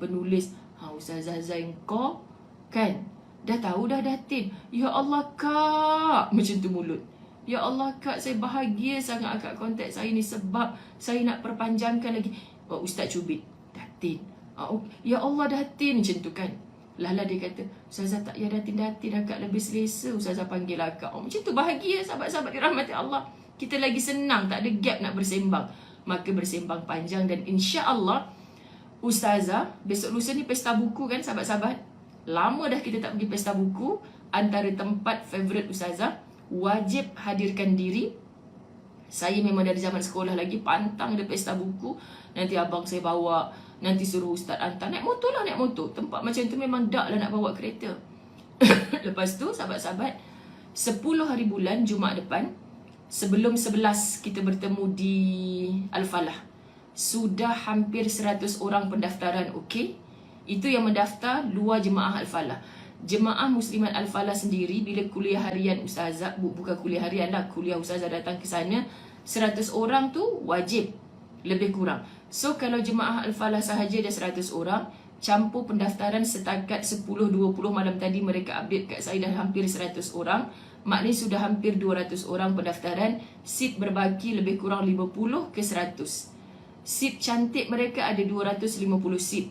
penulis. Ustazah Zain kau kan? Dah tahu dah Datin. Ya Allah Kak, macam tu mulut. Ya Allah Kak, saya bahagia sangat akak kontak saya ni sebab saya nak perpanjangkan lagi. Ustaz cubit, Datin. Ya Allah Datin, macam tu kan. Lala dia kata, Ustazah tak payah Datin, akak lebih selesa Ustazah panggil akak. Macam tu bahagia sahabat-sahabat dirahmati Allah. Kita lagi senang, tak ada gap nak bersembang. Maka bersembang panjang dan insya-Allah Ustazah, besok lusa ni pesta buku kan sahabat-sahabat. Lama dah kita tak pergi pesta buku. Antara tempat favourite Ustazah, wajib hadirkan diri. Saya memang dari zaman sekolah lagi pantang ada pesta buku. Nanti abang saya bawa, nanti suruh ustaz hantar. Naik motor lah, naik motor. Tempat macam tu memang dak lah nak bawa kereta. Lepas tu sahabat-sahabat, 10 hari bulan Jumaat depan, sebelum 11 kita bertemu di Al-Falah, sudah hampir 100 orang pendaftaran. Okey, itu yang mendaftar luar jemaah Al-Falah. Jemaah Muslimat Al-Falah sendiri, bila kuliah harian Ustazah, bukan kuliah harian lah, kuliah Ustazah datang ke sana, 100 orang tu wajib, lebih kurang. So kalau jemaah Al-Falah sahaja ada 100 orang, campur pendaftaran setakat 10-20 malam tadi mereka update kat saya dah hampir 100 orang. Maknanya sudah hampir 200 orang pendaftaran. Seat berbaki lebih kurang 50 ke 100. Seat cantik mereka ada 250 seat.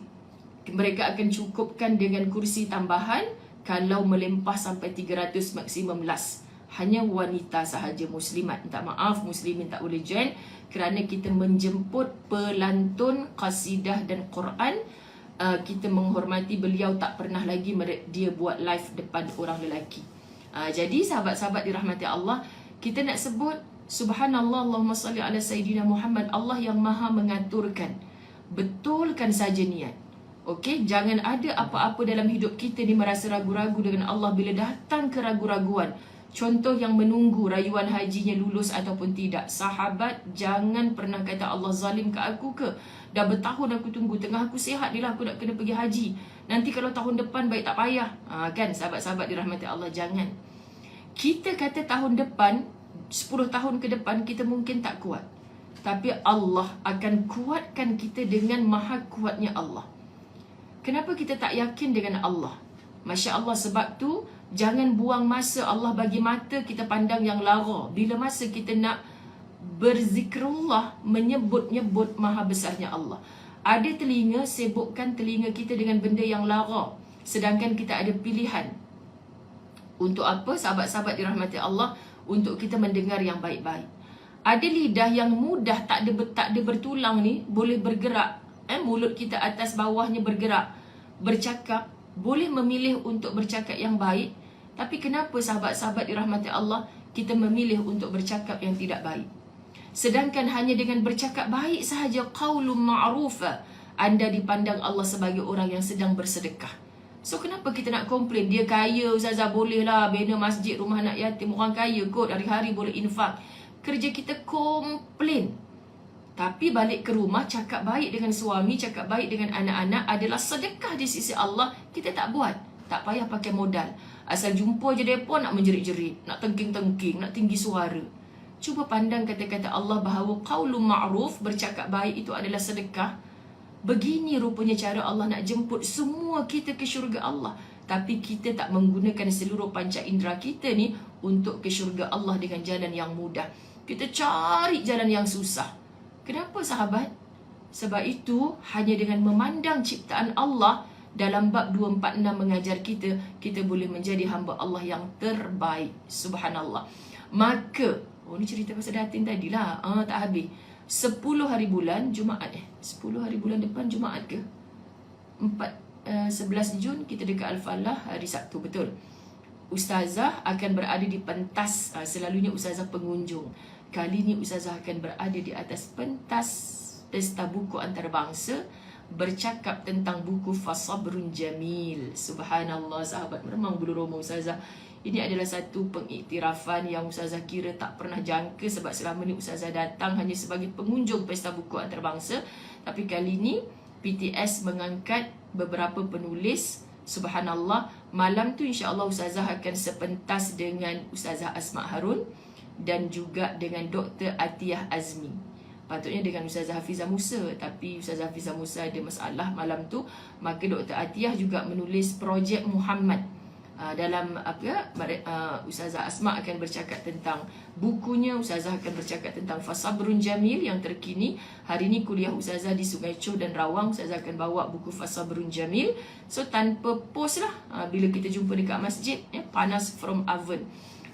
Mereka akan cukupkan dengan kursi tambahan kalau melempah sampai 300 maksimum last. Hanya wanita sahaja muslimat. Minta maaf, muslimin tak boleh join kerana kita menjemput pelantun qasidah dan Quran. Kita menghormati beliau, tak pernah lagi dia buat live depan orang lelaki. Jadi sahabat-sahabat dirahmati Allah, kita nak sebut subhanallah, Allahumma salli ala Sayyidina Muhammad. Allah yang maha mengaturkan. Betulkan saja niat. Okey, jangan ada apa-apa dalam hidup kita ni merasa ragu-ragu dengan Allah. Bila datang keragu-raguan, contoh yang menunggu rayuan hajinya lulus ataupun tidak, sahabat jangan pernah kata Allah zalim ke aku ke. Dah bertahun aku tunggu, tengah aku sihat ni lah aku nak kena pergi haji. Nanti kalau tahun depan baik tak payah. Kan sahabat-sahabat dirahmati Allah, jangan. Kita kata tahun depan, 10 tahun ke depan kita mungkin tak kuat. Tapi Allah akan kuatkan kita dengan maha kuatnya Allah. Kenapa kita tak yakin dengan Allah? Masya Allah, sebab tu jangan buang masa. Allah bagi mata, kita pandang yang lara. Bila masa kita nak berzikrullah, menyebut-nyebut maha besarnya Allah. Ada telinga, sibukkan telinga kita dengan benda yang lara. Sedangkan kita ada pilihan. Untuk apa sahabat-sahabat dirahmati Allah? Untuk kita mendengar yang baik-baik. Ada lidah yang mudah, tak ada bertulang ni, boleh bergerak. Mulut kita atas bawahnya bergerak, bercakap. Boleh memilih untuk bercakap yang baik. Tapi kenapa sahabat-sahabat dirahmati Allah, kita memilih untuk bercakap yang tidak baik? Sedangkan hanya dengan bercakap baik sahaja, qaulun ma'rufa, anda dipandang Allah sebagai orang yang sedang bersedekah. So kenapa kita nak komplain? Dia kaya, Ustazah, boleh lah bina masjid, rumah anak yatim. Orang kaya kot, hari-hari boleh infak. Kerja kita komplain. Tapi balik ke rumah, cakap baik dengan suami, cakap baik dengan anak-anak adalah sedekah di sisi Allah. Kita tak buat. Tak payah pakai modal. Asal jumpa je mereka nak menjerit-jerit, nak tengking-tengking, nak tinggi suara. Cuba pandang kata-kata Allah bahawa qaulun ma'ruf, bercakap baik itu adalah sedekah. Begini rupanya cara Allah nak jemput semua kita ke syurga Allah. tapi kita tak menggunakan seluruh panca indera kita ni untuk ke syurga Allah dengan jalan yang mudah. Kita cari jalan yang susah. Kenapa sahabat? Sebab itu hanya dengan memandang ciptaan Allah, dalam bab 246 mengajar kita, kita boleh menjadi hamba Allah yang terbaik. Subhanallah. Maka, ni cerita pasal datin tadilah. Tak habis. 10 hari bulan Jumaat 10 hari bulan depan Jumaat ke? 11 Jun kita dekat Al-Falah hari Sabtu, betul. Ustazah akan berada di pentas, selalunya ustazah pengunjung. Kali ni ustazah akan berada di atas pentas Pesta Buku Antarabangsa, bercakap tentang buku Fasabrun Jamil. Subhanallah sahabat, meremang bulu roma ustazah. Ini adalah satu pengiktirafan yang ustazah kira tak pernah jangka, sebab selama ni ustazah datang hanya sebagai pengunjung Pesta Buku Antarabangsa. Tapi kali ni PTS mengangkat beberapa penulis. Subhanallah, malam tu insya-Allah ustazah akan sepentas dengan Ustazah Asma Harun dan juga dengan Dr. Atiyah Azmi. Patutnya dengan Ustazah Hafizah Musa, tapi Ustazah Hafizah Musa ada masalah malam tu. Maka Dr. Atiyah juga menulis projek Muhammad. Dalam Ustazah Asma akan bercakap tentang bukunya, Ustazah akan bercakap tentang Fasabrun Jamil yang terkini. Hari ni kuliah Ustazah di Sungai Chow dan Rawang, Ustazah akan bawa buku Fasabrun Jamil. So tanpa post lah, bila kita jumpa dekat masjid, panas from oven.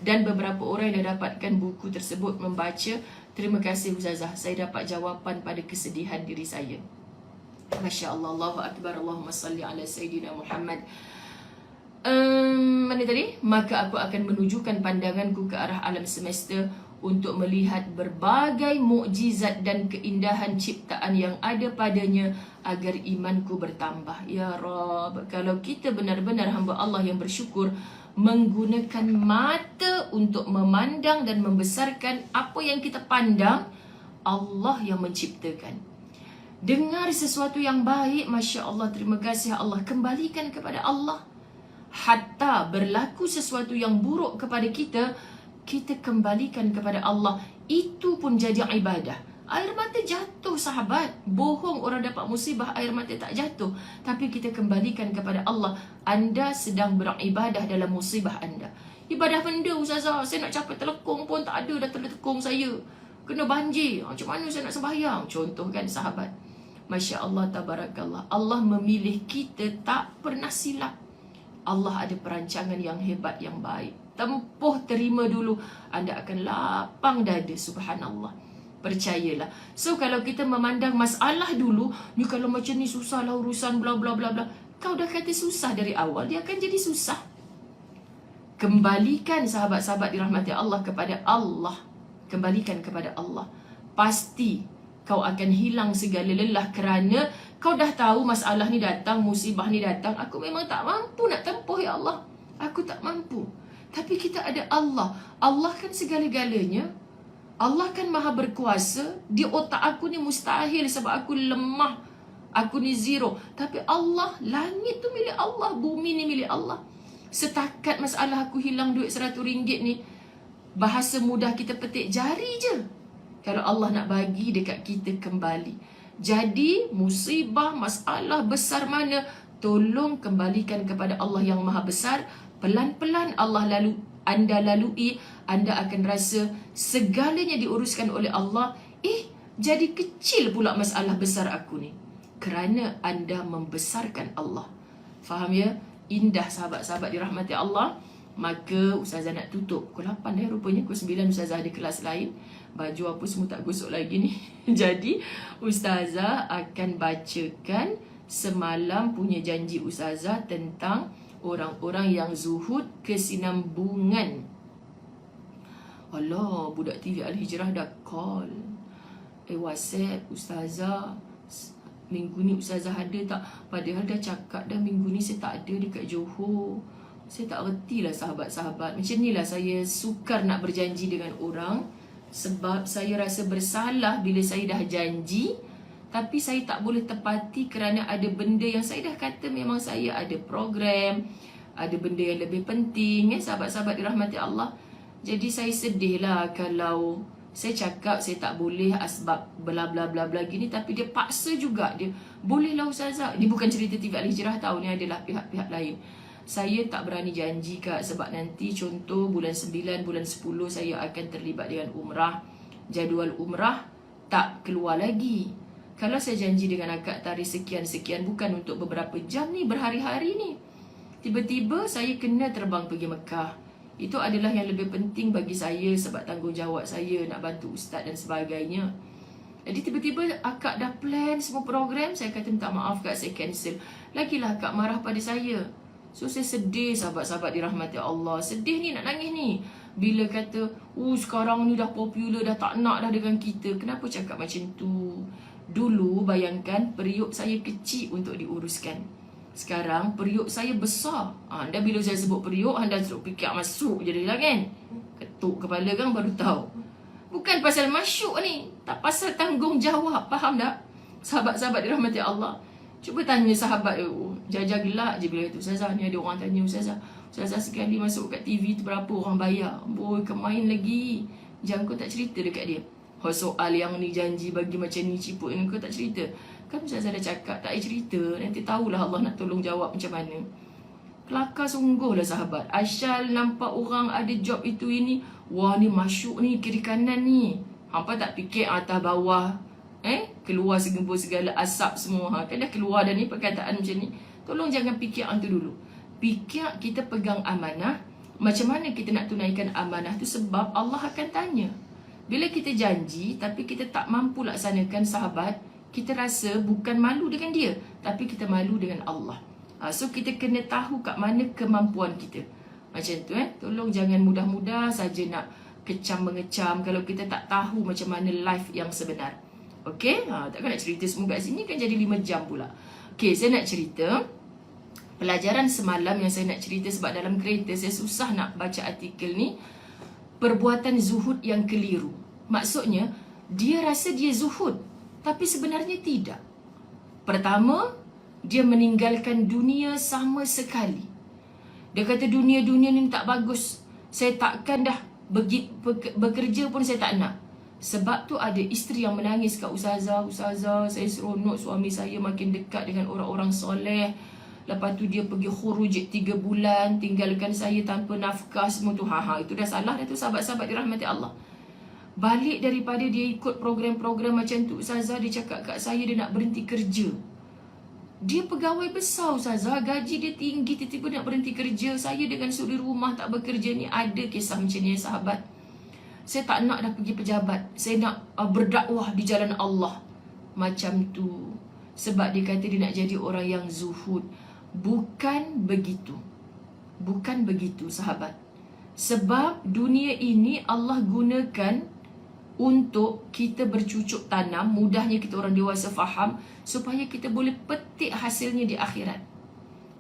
Dan beberapa orang yang dah dapatkan buku tersebut membaca. Terima kasih Ustazah, saya dapat jawapan pada kesedihan diri saya. Masya Allah, Allahu Akbar, Allahumma salli ala Sayyidina Muhammad. Mana tadi? Maka aku akan menunjukkan pandanganku ke arah alam semesta untuk melihat berbagai mukjizat dan keindahan ciptaan yang ada padanya agar imanku bertambah. Ya Rabb, kalau kita benar-benar hamba Allah yang bersyukur, menggunakan mata untuk memandang dan membesarkan apa yang kita pandang, Allah yang menciptakan. Dengar sesuatu yang baik, Masya Allah, terima kasih Allah, kembalikan kepada Allah. Hatta berlaku sesuatu yang buruk kepada kita, kita kembalikan kepada Allah. Itu pun jadi ibadah. Air mata jatuh sahabat, bohong orang dapat musibah air mata tak jatuh, tapi kita kembalikan kepada Allah. Anda sedang beribadah dalam musibah anda. Ibadah benda ustazah, saya nak capai telekung pun tak ada dah telekung saya, kena banjir, macam mana saya nak sembahyang? Contoh kan sahabat. Masya Allah, tabarakallah, Allah memilih kita tak pernah silap. Allah ada perancangan yang hebat, yang baik. Tempuh, terima dulu, anda akan lapang dada. Subhanallah, percayalah. So kalau kita memandang masalah dulu, ni kalau macam ni susah lah urusan bla bla bla bla, kau dah kata susah dari awal, dia akan jadi susah. Kembalikan sahabat-sahabat dirahmati Allah kepada Allah. Kembalikan kepada Allah. Pasti kau akan hilang segala lelah, kerana kau dah tahu masalah ni datang, musibah ni datang. Aku memang tak mampu nak tempuh ya Allah, aku tak mampu. Tapi kita ada Allah. Allah kan segala-galanya. Allah kan maha berkuasa. Di otak aku ni mustahil sebab aku lemah, aku ni zero. Tapi Allah, langit tu milik Allah, bumi ni milik Allah. Setakat masalah aku hilang duit RM100 ni, bahasa mudah kita petik jari je. Kalau Allah nak bagi dekat kita kembali. Jadi musibah, masalah besar mana, tolong kembalikan kepada Allah yang maha besar. Pelan-pelan anda lalui, anda akan rasa segalanya diuruskan oleh Allah. Jadi kecil pula masalah besar aku ni, kerana anda membesarkan Allah. Faham ya? Indah sahabat-sahabat dirahmati Allah. Maka ustazah nak tutup pukul 8 rupanya. Pukul 9 ustazah ada kelas lain. Baju apa semua tak gosok lagi ni. Jadi ustazah akan bacakan semalam punya janji ustazah tentang orang-orang yang zuhud kesinambungan. Alah, budak TV Al-Hijrah dah call, WhatsApp ustazah, minggu ni ustazah ada tak? Padahal dah cakap dah minggu ni saya tak ada dekat Johor. Saya tak reti lah sahabat-sahabat. Macam ni lah saya sukar nak berjanji dengan orang, sebab saya rasa bersalah bila saya dah janji tapi saya tak boleh tepati kerana ada benda yang saya dah kata memang saya ada program, ada benda yang lebih penting, sahabat-sahabat dirahmati Allah. Jadi saya sedih lah kalau saya cakap saya tak boleh asbab bla bla bla bla gini, tapi dia paksa juga. Dia, boleh lah ustazah. Ini bukan cerita TV Al-Hijrah tahu, ni adalah pihak-pihak lain. Saya tak berani janji Kak, sebab nanti contoh bulan 9, bulan 10 saya akan terlibat dengan umrah. Jadual umrah tak keluar lagi. Kalau saya janji dengan akak tarikh sekian-sekian, bukan untuk beberapa jam ni, berhari-hari ni. Tiba-tiba saya kena terbang pergi Mekah. Itu adalah yang lebih penting bagi saya sebab tanggungjawab saya nak bantu ustaz dan sebagainya. Jadi tiba-tiba akak dah plan semua program, saya kata minta maaf Kak, saya cancel. Lagilah akak marah pada saya. So saya sedih, sahabat-sahabat dirahmati Allah. Sedih ni, nak nangis ni. Bila kata, sekarang ni dah popular, dah tak nak dah dengan kita. Kenapa cakap macam tu? Dulu bayangkan periuk saya kecil untuk diuruskan. Sekarang periuk saya besar. Anda bila saya sebut periuk, anda terus fikir masuk je lah kan? Ketuk kepala kan baru tahu. Bukan pasal masyuk ni, tak pasal tanggungjawab. Faham tak? Sahabat-sahabat dirahmati Allah. Cuba tanya sahabat Jaja gelak je bila itu. Ustazah, ni ada orang tanya Ustazah sekali masuk kat TV tu berapa orang bayar? Boy, kemain lagi. Jangan kau tak cerita dekat dia. Soal yang ni janji bagi macam ni ciput ni, kau tak cerita. Kan Ustazah dah cakap tak payah cerita. Nanti tahulah Allah nak tolong jawab macam mana. Kelakar sungguh lah sahabat. Asyal nampak orang ada job itu ini. Wah ni masyuk ni, kiri kanan ni. Hampa tak fikir atas bawah. Keluar segembur segala asap semua. Kan dah keluar dah ni perkataan macam ni. Tolong jangan fikir tu dulu. Fikir kita pegang amanah. Macam mana kita nak tunaikan amanah tu, sebab Allah akan tanya. Bila kita janji tapi kita tak mampu laksanakan sahabat, kita rasa bukan malu dengan dia, tapi kita malu dengan Allah. So kita kena tahu kat mana kemampuan kita. Macam tu Tolong jangan mudah-mudah saja nak kecam-mengecam kalau kita tak tahu macam mana life yang sebenar. Okey? Takkan nak cerita semua kat sini kan jadi 5 jam pula. Okey, saya nak cerita pelajaran semalam yang saya nak cerita, sebab dalam kereta saya susah nak baca artikel ni. Perbuatan zuhud yang keliru. Maksudnya, dia rasa dia zuhud, tapi sebenarnya tidak. Pertama, dia meninggalkan dunia sama sekali. Dia kata dunia-dunia ni tak bagus. Saya takkan dah bekerja pun saya tak nak. Sebab tu ada isteri yang menangis kat Ustazah, saya seronok suami saya makin dekat dengan orang-orang soleh. Lepas tu dia pergi khuruj 3 bulan, tinggalkan saya tanpa nafkah semua tu. Itu dah salah dah tu sahabat-sahabat dirahmati Allah. Balik daripada dia ikut program-program macam tu, Ustazah dia cakap kat saya dia nak berhenti kerja. Dia pegawai besar Ustazah, gaji dia tinggi, tiba-tiba nak berhenti kerja. Saya dengan suri rumah tak bekerja ni. Ada kisah macam ni sahabat. Saya tak nak dah pergi pejabat. Saya nak berdakwah di jalan Allah. Macam tu. Sebab dia kata dia nak jadi orang yang zuhud. Bukan begitu. Bukan begitu sahabat. Sebab dunia ini Allah gunakan untuk kita bercucuk tanam. Mudahnya kita orang dewasa faham, supaya kita boleh petik hasilnya di akhirat.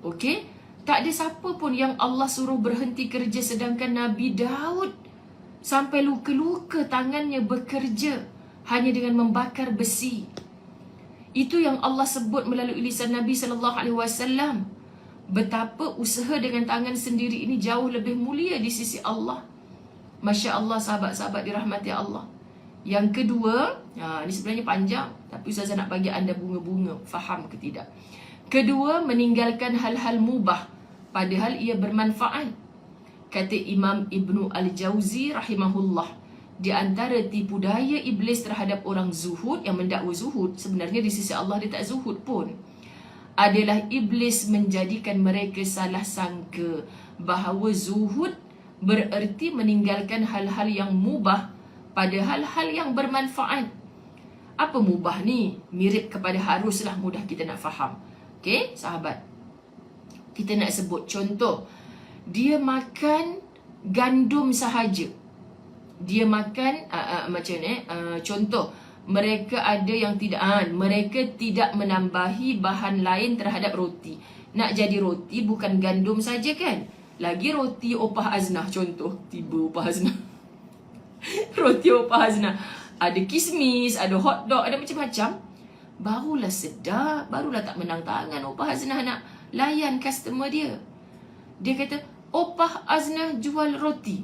Okey? Tak ada siapa pun yang Allah suruh berhenti kerja, sedangkan Nabi Daud sampai luka-luka tangannya bekerja hanya dengan membakar besi. Itu yang Allah sebut melalui lisan Nabi SAW. Betapa usaha dengan tangan sendiri ini jauh lebih mulia di sisi Allah. Masya Allah sahabat-sahabat dirahmati Allah. Yang kedua, ini sebenarnya panjang, tapi Ustazah nak bagi anda bunga-bunga, faham ke tidak. Kedua, meninggalkan hal-hal mubah padahal ia bermanfaat. Kata Imam Ibnu Al-Jauzi rahimahullah, di antara tipu daya iblis terhadap orang zuhud yang mendakwa zuhud, sebenarnya di sisi Allah dia tak zuhud pun, adalah iblis menjadikan mereka salah sangka bahawa zuhud bererti meninggalkan hal-hal yang mubah padahal hal yang bermanfaat. Apa mubah ni? Mirip kepada haruslah, mudah kita nak faham. Okey, sahabat. Kita nak sebut contoh. Dia makan gandum sahaja. Dia makan macam ni, contoh, mereka ada yang tidak mereka tidak menambahi bahan lain terhadap roti. Nak jadi roti bukan gandum saja kan? Lagi roti Opah Aznah contoh. Tiba Opah Aznah. Roti Opah Aznah. Ada kismis, ada hotdog, ada macam-macam. Barulah sedap, barulah tak menang tangan Opah Aznah nak layan customer dia. Dia kata, Opah Aznah jual roti.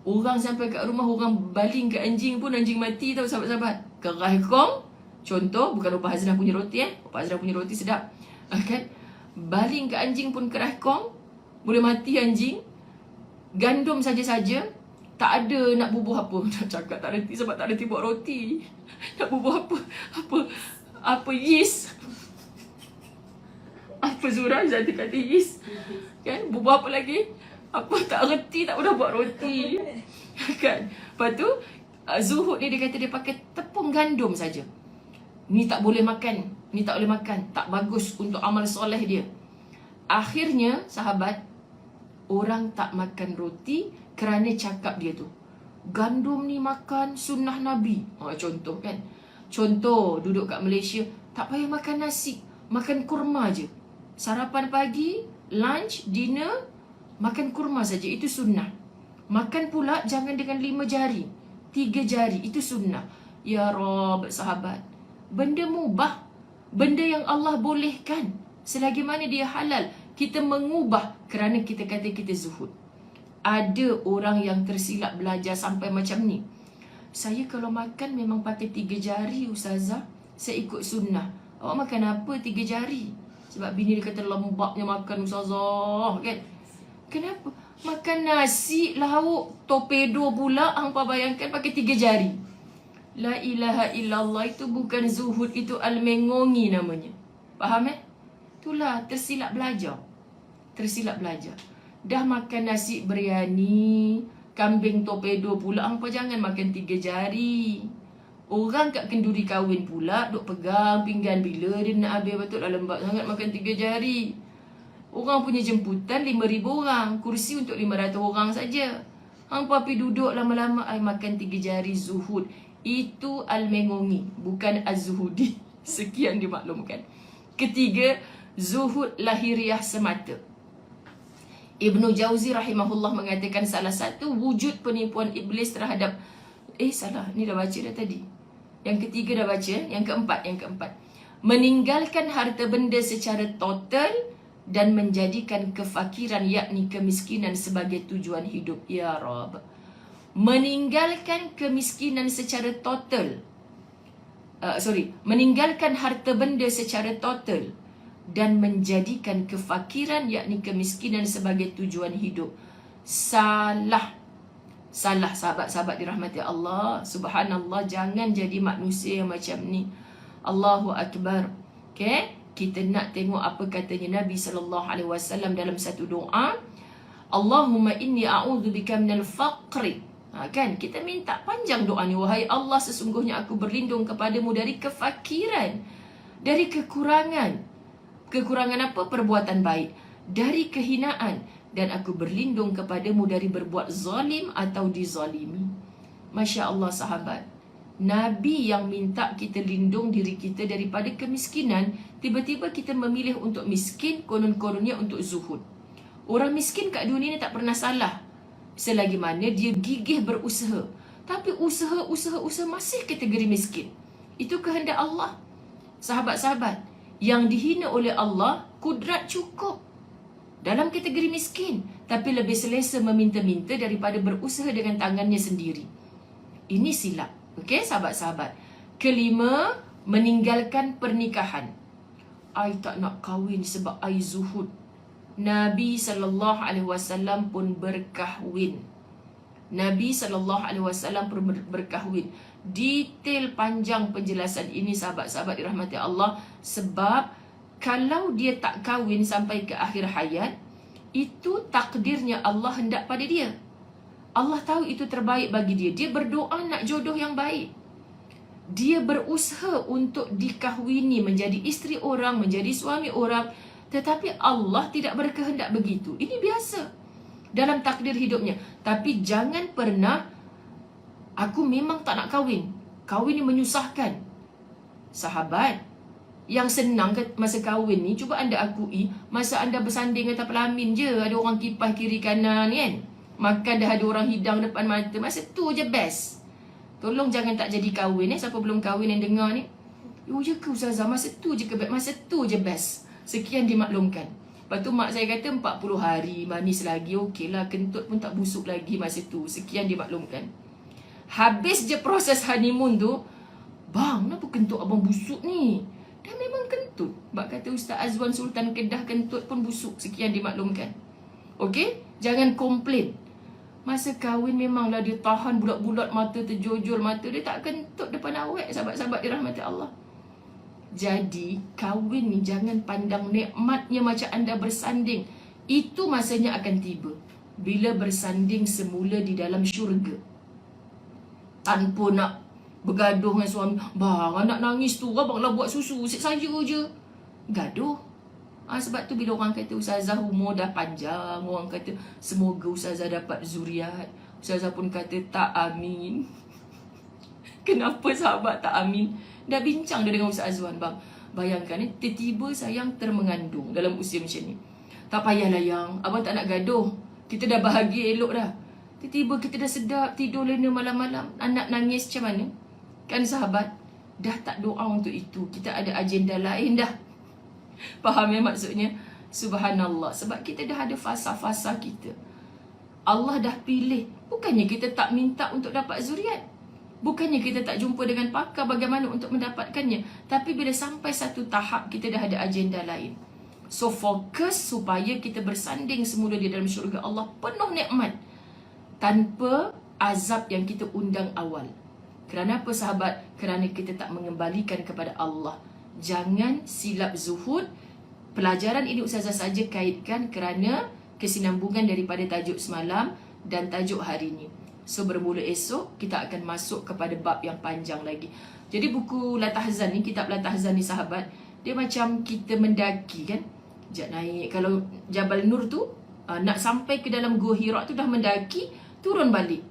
Orang sampai kat rumah, orang baling ke anjing pun anjing mati tau sahabat-sahabat. Kerai kong, contoh, bukan Opah Aznah punya roti Opah Aznah punya roti sedap. Kan? Baling ke anjing pun kerai kong. Boleh mati anjing. Gandum saja-saja. Tak ada nak bubuh apa. Nak cakap tak reti sebab tak reti buat roti. Nak bubuh apa? Apa yeast. Apa Zura Zati kata yeast. Kan? Bubuh apa lagi? Apa tak reti, tak pernah buat roti. Kan? Lepas tu zuhud ni dia kata dia pakai tepung gandum saja. Ni tak boleh makan. Ni tak boleh makan. Tak bagus untuk amal soleh dia. Akhirnya sahabat, orang tak makan roti kerana cakap dia tu, gandum ni makan sunnah Nabi. Contoh kan. Contoh duduk kat Malaysia, tak payah makan nasi, makan kurma je. Sarapan pagi, lunch, dinner, makan kurma saja. Itu sunnah. Makan pula jangan dengan 5 jari, 3 jari. Itu sunnah. Ya Rabb, sahabat, benda mubah, benda yang Allah bolehkan, selagi mana dia halal, kita mengubah kerana kita kata kita zuhud. Ada orang yang tersilap belajar sampai macam ni. Saya kalau makan memang pakai 3 jari Ustazah. Saya ikut sunnah. Awak makan apa 3 jari? Sebab bini dia kata lembabnya makan Ustazah kan. Kenapa? Makan nasi, lauk, torpedo pula. Hampa bayangkan pakai 3 jari. La ilaha illallah, itu bukan zuhud, itu al-mengongi namanya. Faham Itulah tersilap belajar. Tersilap belajar. Dah makan nasi biryani, kambing torpedo pula, hampa jangan makan 3 jari. Orang kat kenduri kahwin pula duk pegang pinggan, bila dia nak habis betul dah lembab sangat makan 3 jari. Orang punya jemputan 5,000 orang, kursi untuk 500 orang saja. Hampa pergi duduk lama-lama makan 3 jari. Zuhud. Itu al-mengongi, bukan az-zuhudi. Sekian dimaklumkan. Ketiga, zuhud lahiriah semata. Ibnu Jauzi rahimahullah mengatakan salah satu wujud penipuan iblis terhadap salah, ni dah baca dah tadi. Yang ketiga dah baca, yang keempat. Meninggalkan harta benda secara total dan menjadikan kefakiran yakni kemiskinan sebagai tujuan hidup. Ya Rabb. Meninggalkan kemiskinan secara total. Meninggalkan harta benda secara total dan menjadikan kefakiran yakni kemiskinan sebagai tujuan hidup. Salah sahabat-sahabat dirahmati Allah. Subhanallah, jangan jadi manusia yang macam ni. Allahu Akbar. Okay? Kita nak tengok apa katanya Nabi SAW dalam satu doa. Allahumma inni a'udzubika minal faqri. Kan? Kita minta panjang doa ni. Wahai Allah, sesungguhnya aku berlindung kepadamu dari kefakiran, dari kekurangan. Kekurangan apa? Perbuatan baik. Dari kehinaan. Dan aku berlindung kepadamu dari berbuat zalim atau dizalimi. Masya Allah sahabat. Nabi yang minta kita lindung diri kita daripada kemiskinan, tiba-tiba kita memilih untuk miskin, konon-kononnya untuk zuhud. Orang miskin kat dunia ni tak pernah salah, selagi mana dia gigih berusaha. Tapi usaha masih kategori miskin. Itu kehendak Allah. Sahabat-sahabat, yang dihina oleh Allah, kudrat cukup dalam kategori miskin, tapi lebih selesa meminta-minta daripada berusaha dengan tangannya sendiri. Ini silap. Okey, sahabat-sahabat. Kelima, meninggalkan pernikahan. I tak nak kahwin sebab I zuhud. Nabi SAW pun berkahwin. Nabi SAW pun berkahwin. Detail panjang penjelasan ini sahabat-sahabat dirahmati Allah. Sebab kalau dia tak kahwin sampai ke akhir hayat, itu takdirnya Allah hendak pada dia. Allah tahu itu terbaik bagi dia. Dia berdoa nak jodoh yang baik. Dia berusaha untuk dikahwini, menjadi isteri orang, menjadi suami orang. Tetapi Allah tidak berkehendak begitu. Ini biasa dalam takdir hidupnya. Tapi jangan pernah, aku memang tak nak kahwin. Kahwin ni menyusahkan. Sahabat, yang senang masa kahwin ni, cuba anda akui, masa anda bersanding atas pelamin je, ada orang kipas kiri kanan kan. Makan dah ada orang hidang depan mata. Masa tu je best. Tolong jangan tak jadi kahwin siapa belum kahwin yang dengar ni. Oh ya ke Ustazah, masa tu je best. Masa tu je best. Sekian dimaklumkan. Lepas tu mak saya kata 40 hari manis lagi. Okey lah, kentut pun tak busuk lagi masa tu. Sekian dimaklumkan. Habis je proses honeymoon tu, bang, kenapa kentut abang busuk ni? Dah memang kentut. Bak kata Ustaz Azwan Sultan Kedah, kentut pun busuk. Sekian dimaklumkan. Okey? Jangan komplain. Masa kahwin memanglah dia tahan bulat-bulat mata, terjojol mata. Dia tak kentut depan awet, sahabat-sahabat dirahmati Allah. Jadi, kahwin ni jangan pandang nikmatnya macam anda bersanding. Itu masanya akan tiba. Bila bersanding semula di dalam syurga. Tanpa nak bergaduh dengan suami. Bang, anak nangis tu, abanglah buat susu. Saya je. Gaduh. Sebab tu bila orang kata ustazah umur dah panjang, orang kata semoga ustazah dapat zuriat. Ustazah pun kata tak amin. Kenapa sahabat tak amin? Dah bincang dah dengan Ustaz Azwan, bang. Bayangkan tiba-tiba sayang termengandung dalam usia macam ni. Tak payahlah yang, abang tak nak gaduh. Kita dah bahagia elok dah. Tiba-tiba kita dah sedap, tidur lena malam-malam. Anak nangis macam mana? Kan sahabat, dah tak doa untuk itu. Kita ada agenda lain dah. Faham ya maksudnya? Subhanallah. Sebab kita dah ada fasa-fasa kita. Allah dah pilih. Bukannya kita tak minta untuk dapat zuriat. Bukannya kita tak jumpa dengan pakar bagaimana untuk mendapatkannya. Tapi bila sampai satu tahap, kita dah ada agenda lain. So fokus supaya kita bersanding semula di dalam syurga Allah penuh nikmat. Tanpa azab yang kita undang awal. Kerana apa sahabat? Kerana kita tak mengembalikan kepada Allah. Jangan silap zuhud. Pelajaran ini Ustazah saja kaitkan kerana kesinambungan daripada tajuk semalam dan tajuk hari ini. So bermula esok kita akan masuk kepada bab yang panjang lagi. Jadi buku Latahzan ni, kitab Latahzan ni sahabat, dia macam kita mendaki kan. Sekejap naik. Kalau Jabal Nur tu nak sampai ke dalam Gua Hira tu dah mendaki, turun balik.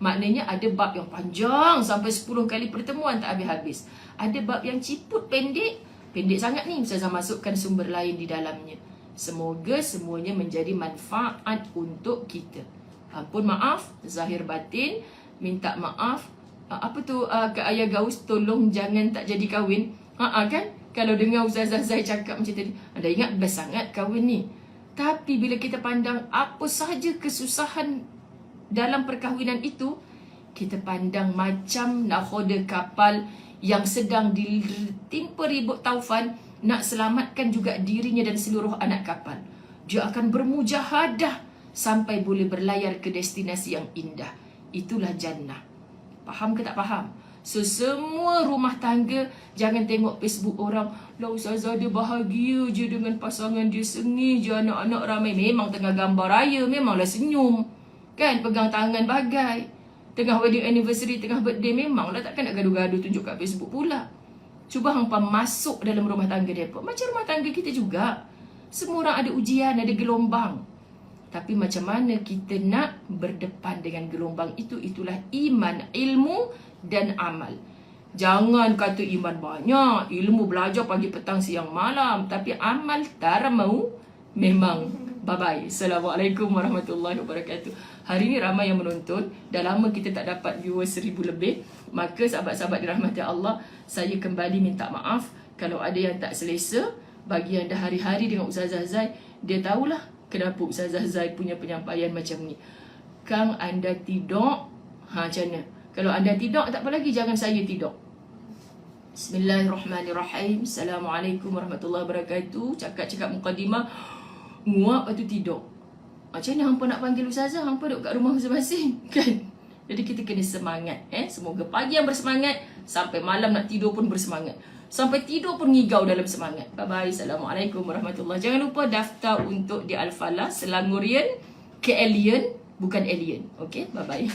Maknanya ada bab yang panjang sampai 10 kali pertemuan tak habis-habis. Ada bab yang ciput pendek, pendek sangat ni. Ustazah masukkan sumber lain di dalamnya. Semoga semuanya menjadi manfaat untuk kita. Ampun maaf, zahir batin, minta maaf. Apa tu ke Ayah Gaus, tolong jangan tak jadi kahwin. Kan? Kalau dengar Ustazah Zai cakap macam tadi, anda ingat best sangat kahwin ni. Tapi bila kita pandang apa sahaja kesusahan dalam perkahwinan itu, kita pandang macam nakhoda kapal yang sedang ditimpa ribut taufan, nak selamatkan juga dirinya dan seluruh anak kapal. Dia akan bermujahadah sampai boleh berlayar ke destinasi yang indah. Itulah jannah. Faham ke tak faham? So semua rumah tangga, jangan tengok Facebook orang, lah ustazah dia bahagia je dengan pasangan dia, sengih je, anak-anak ramai. Memang tengah gambar raya, memanglah senyum. Kan, pegang tangan bagai. Tengah wedding anniversary, tengah birthday, memanglah takkan nak gaduh-gaduh tunjuk kat Facebook pula. Cuba hampa masuk dalam rumah tangga dia pun. Macam rumah tangga kita juga. Semua orang ada ujian, ada gelombang. Tapi macam mana kita nak berdepan dengan gelombang itu, itulah iman, ilmu dan amal. Jangan kata iman banyak, ilmu belajar pagi, petang, siang, malam, tapi amal tak mau, memang bye-bye. Assalamualaikum warahmatullahi wabarakatuh. Hari ni ramai yang menonton. Dah lama kita tak dapat viewers 1000 lebih. Maka sahabat-sahabat dirahmati Allah, saya kembali minta maaf kalau ada yang tak selesa. Bagi yang dah hari-hari dengan Ustazah Zai, dia tahulah kenapa Ustazah Zai punya penyampaian macam ni. Kang, anda tidur, macam mana? Kalau anda tidur, tak apa lagi, jangan saya tidur. Bismillahirrahmanirrahim. Assalamualaikum warahmatullahi wabarakatuh. Cakap-cakap mukadimah, nguap lepas tu tidur. Macam mana hampa nak panggil Ustazah? Hampa duduk kat rumah masing-masing, kan? Jadi kita kena semangat. Semoga pagi yang bersemangat, sampai malam nak tidur pun bersemangat. Sampai tidur pun ngigau dalam semangat. Bye-bye. Assalamualaikum warahmatullahi wabarakatuh. Jangan lupa daftar untuk di Al-Falah, Selangorian, ke Alien, bukan alien. Okay, bye-bye.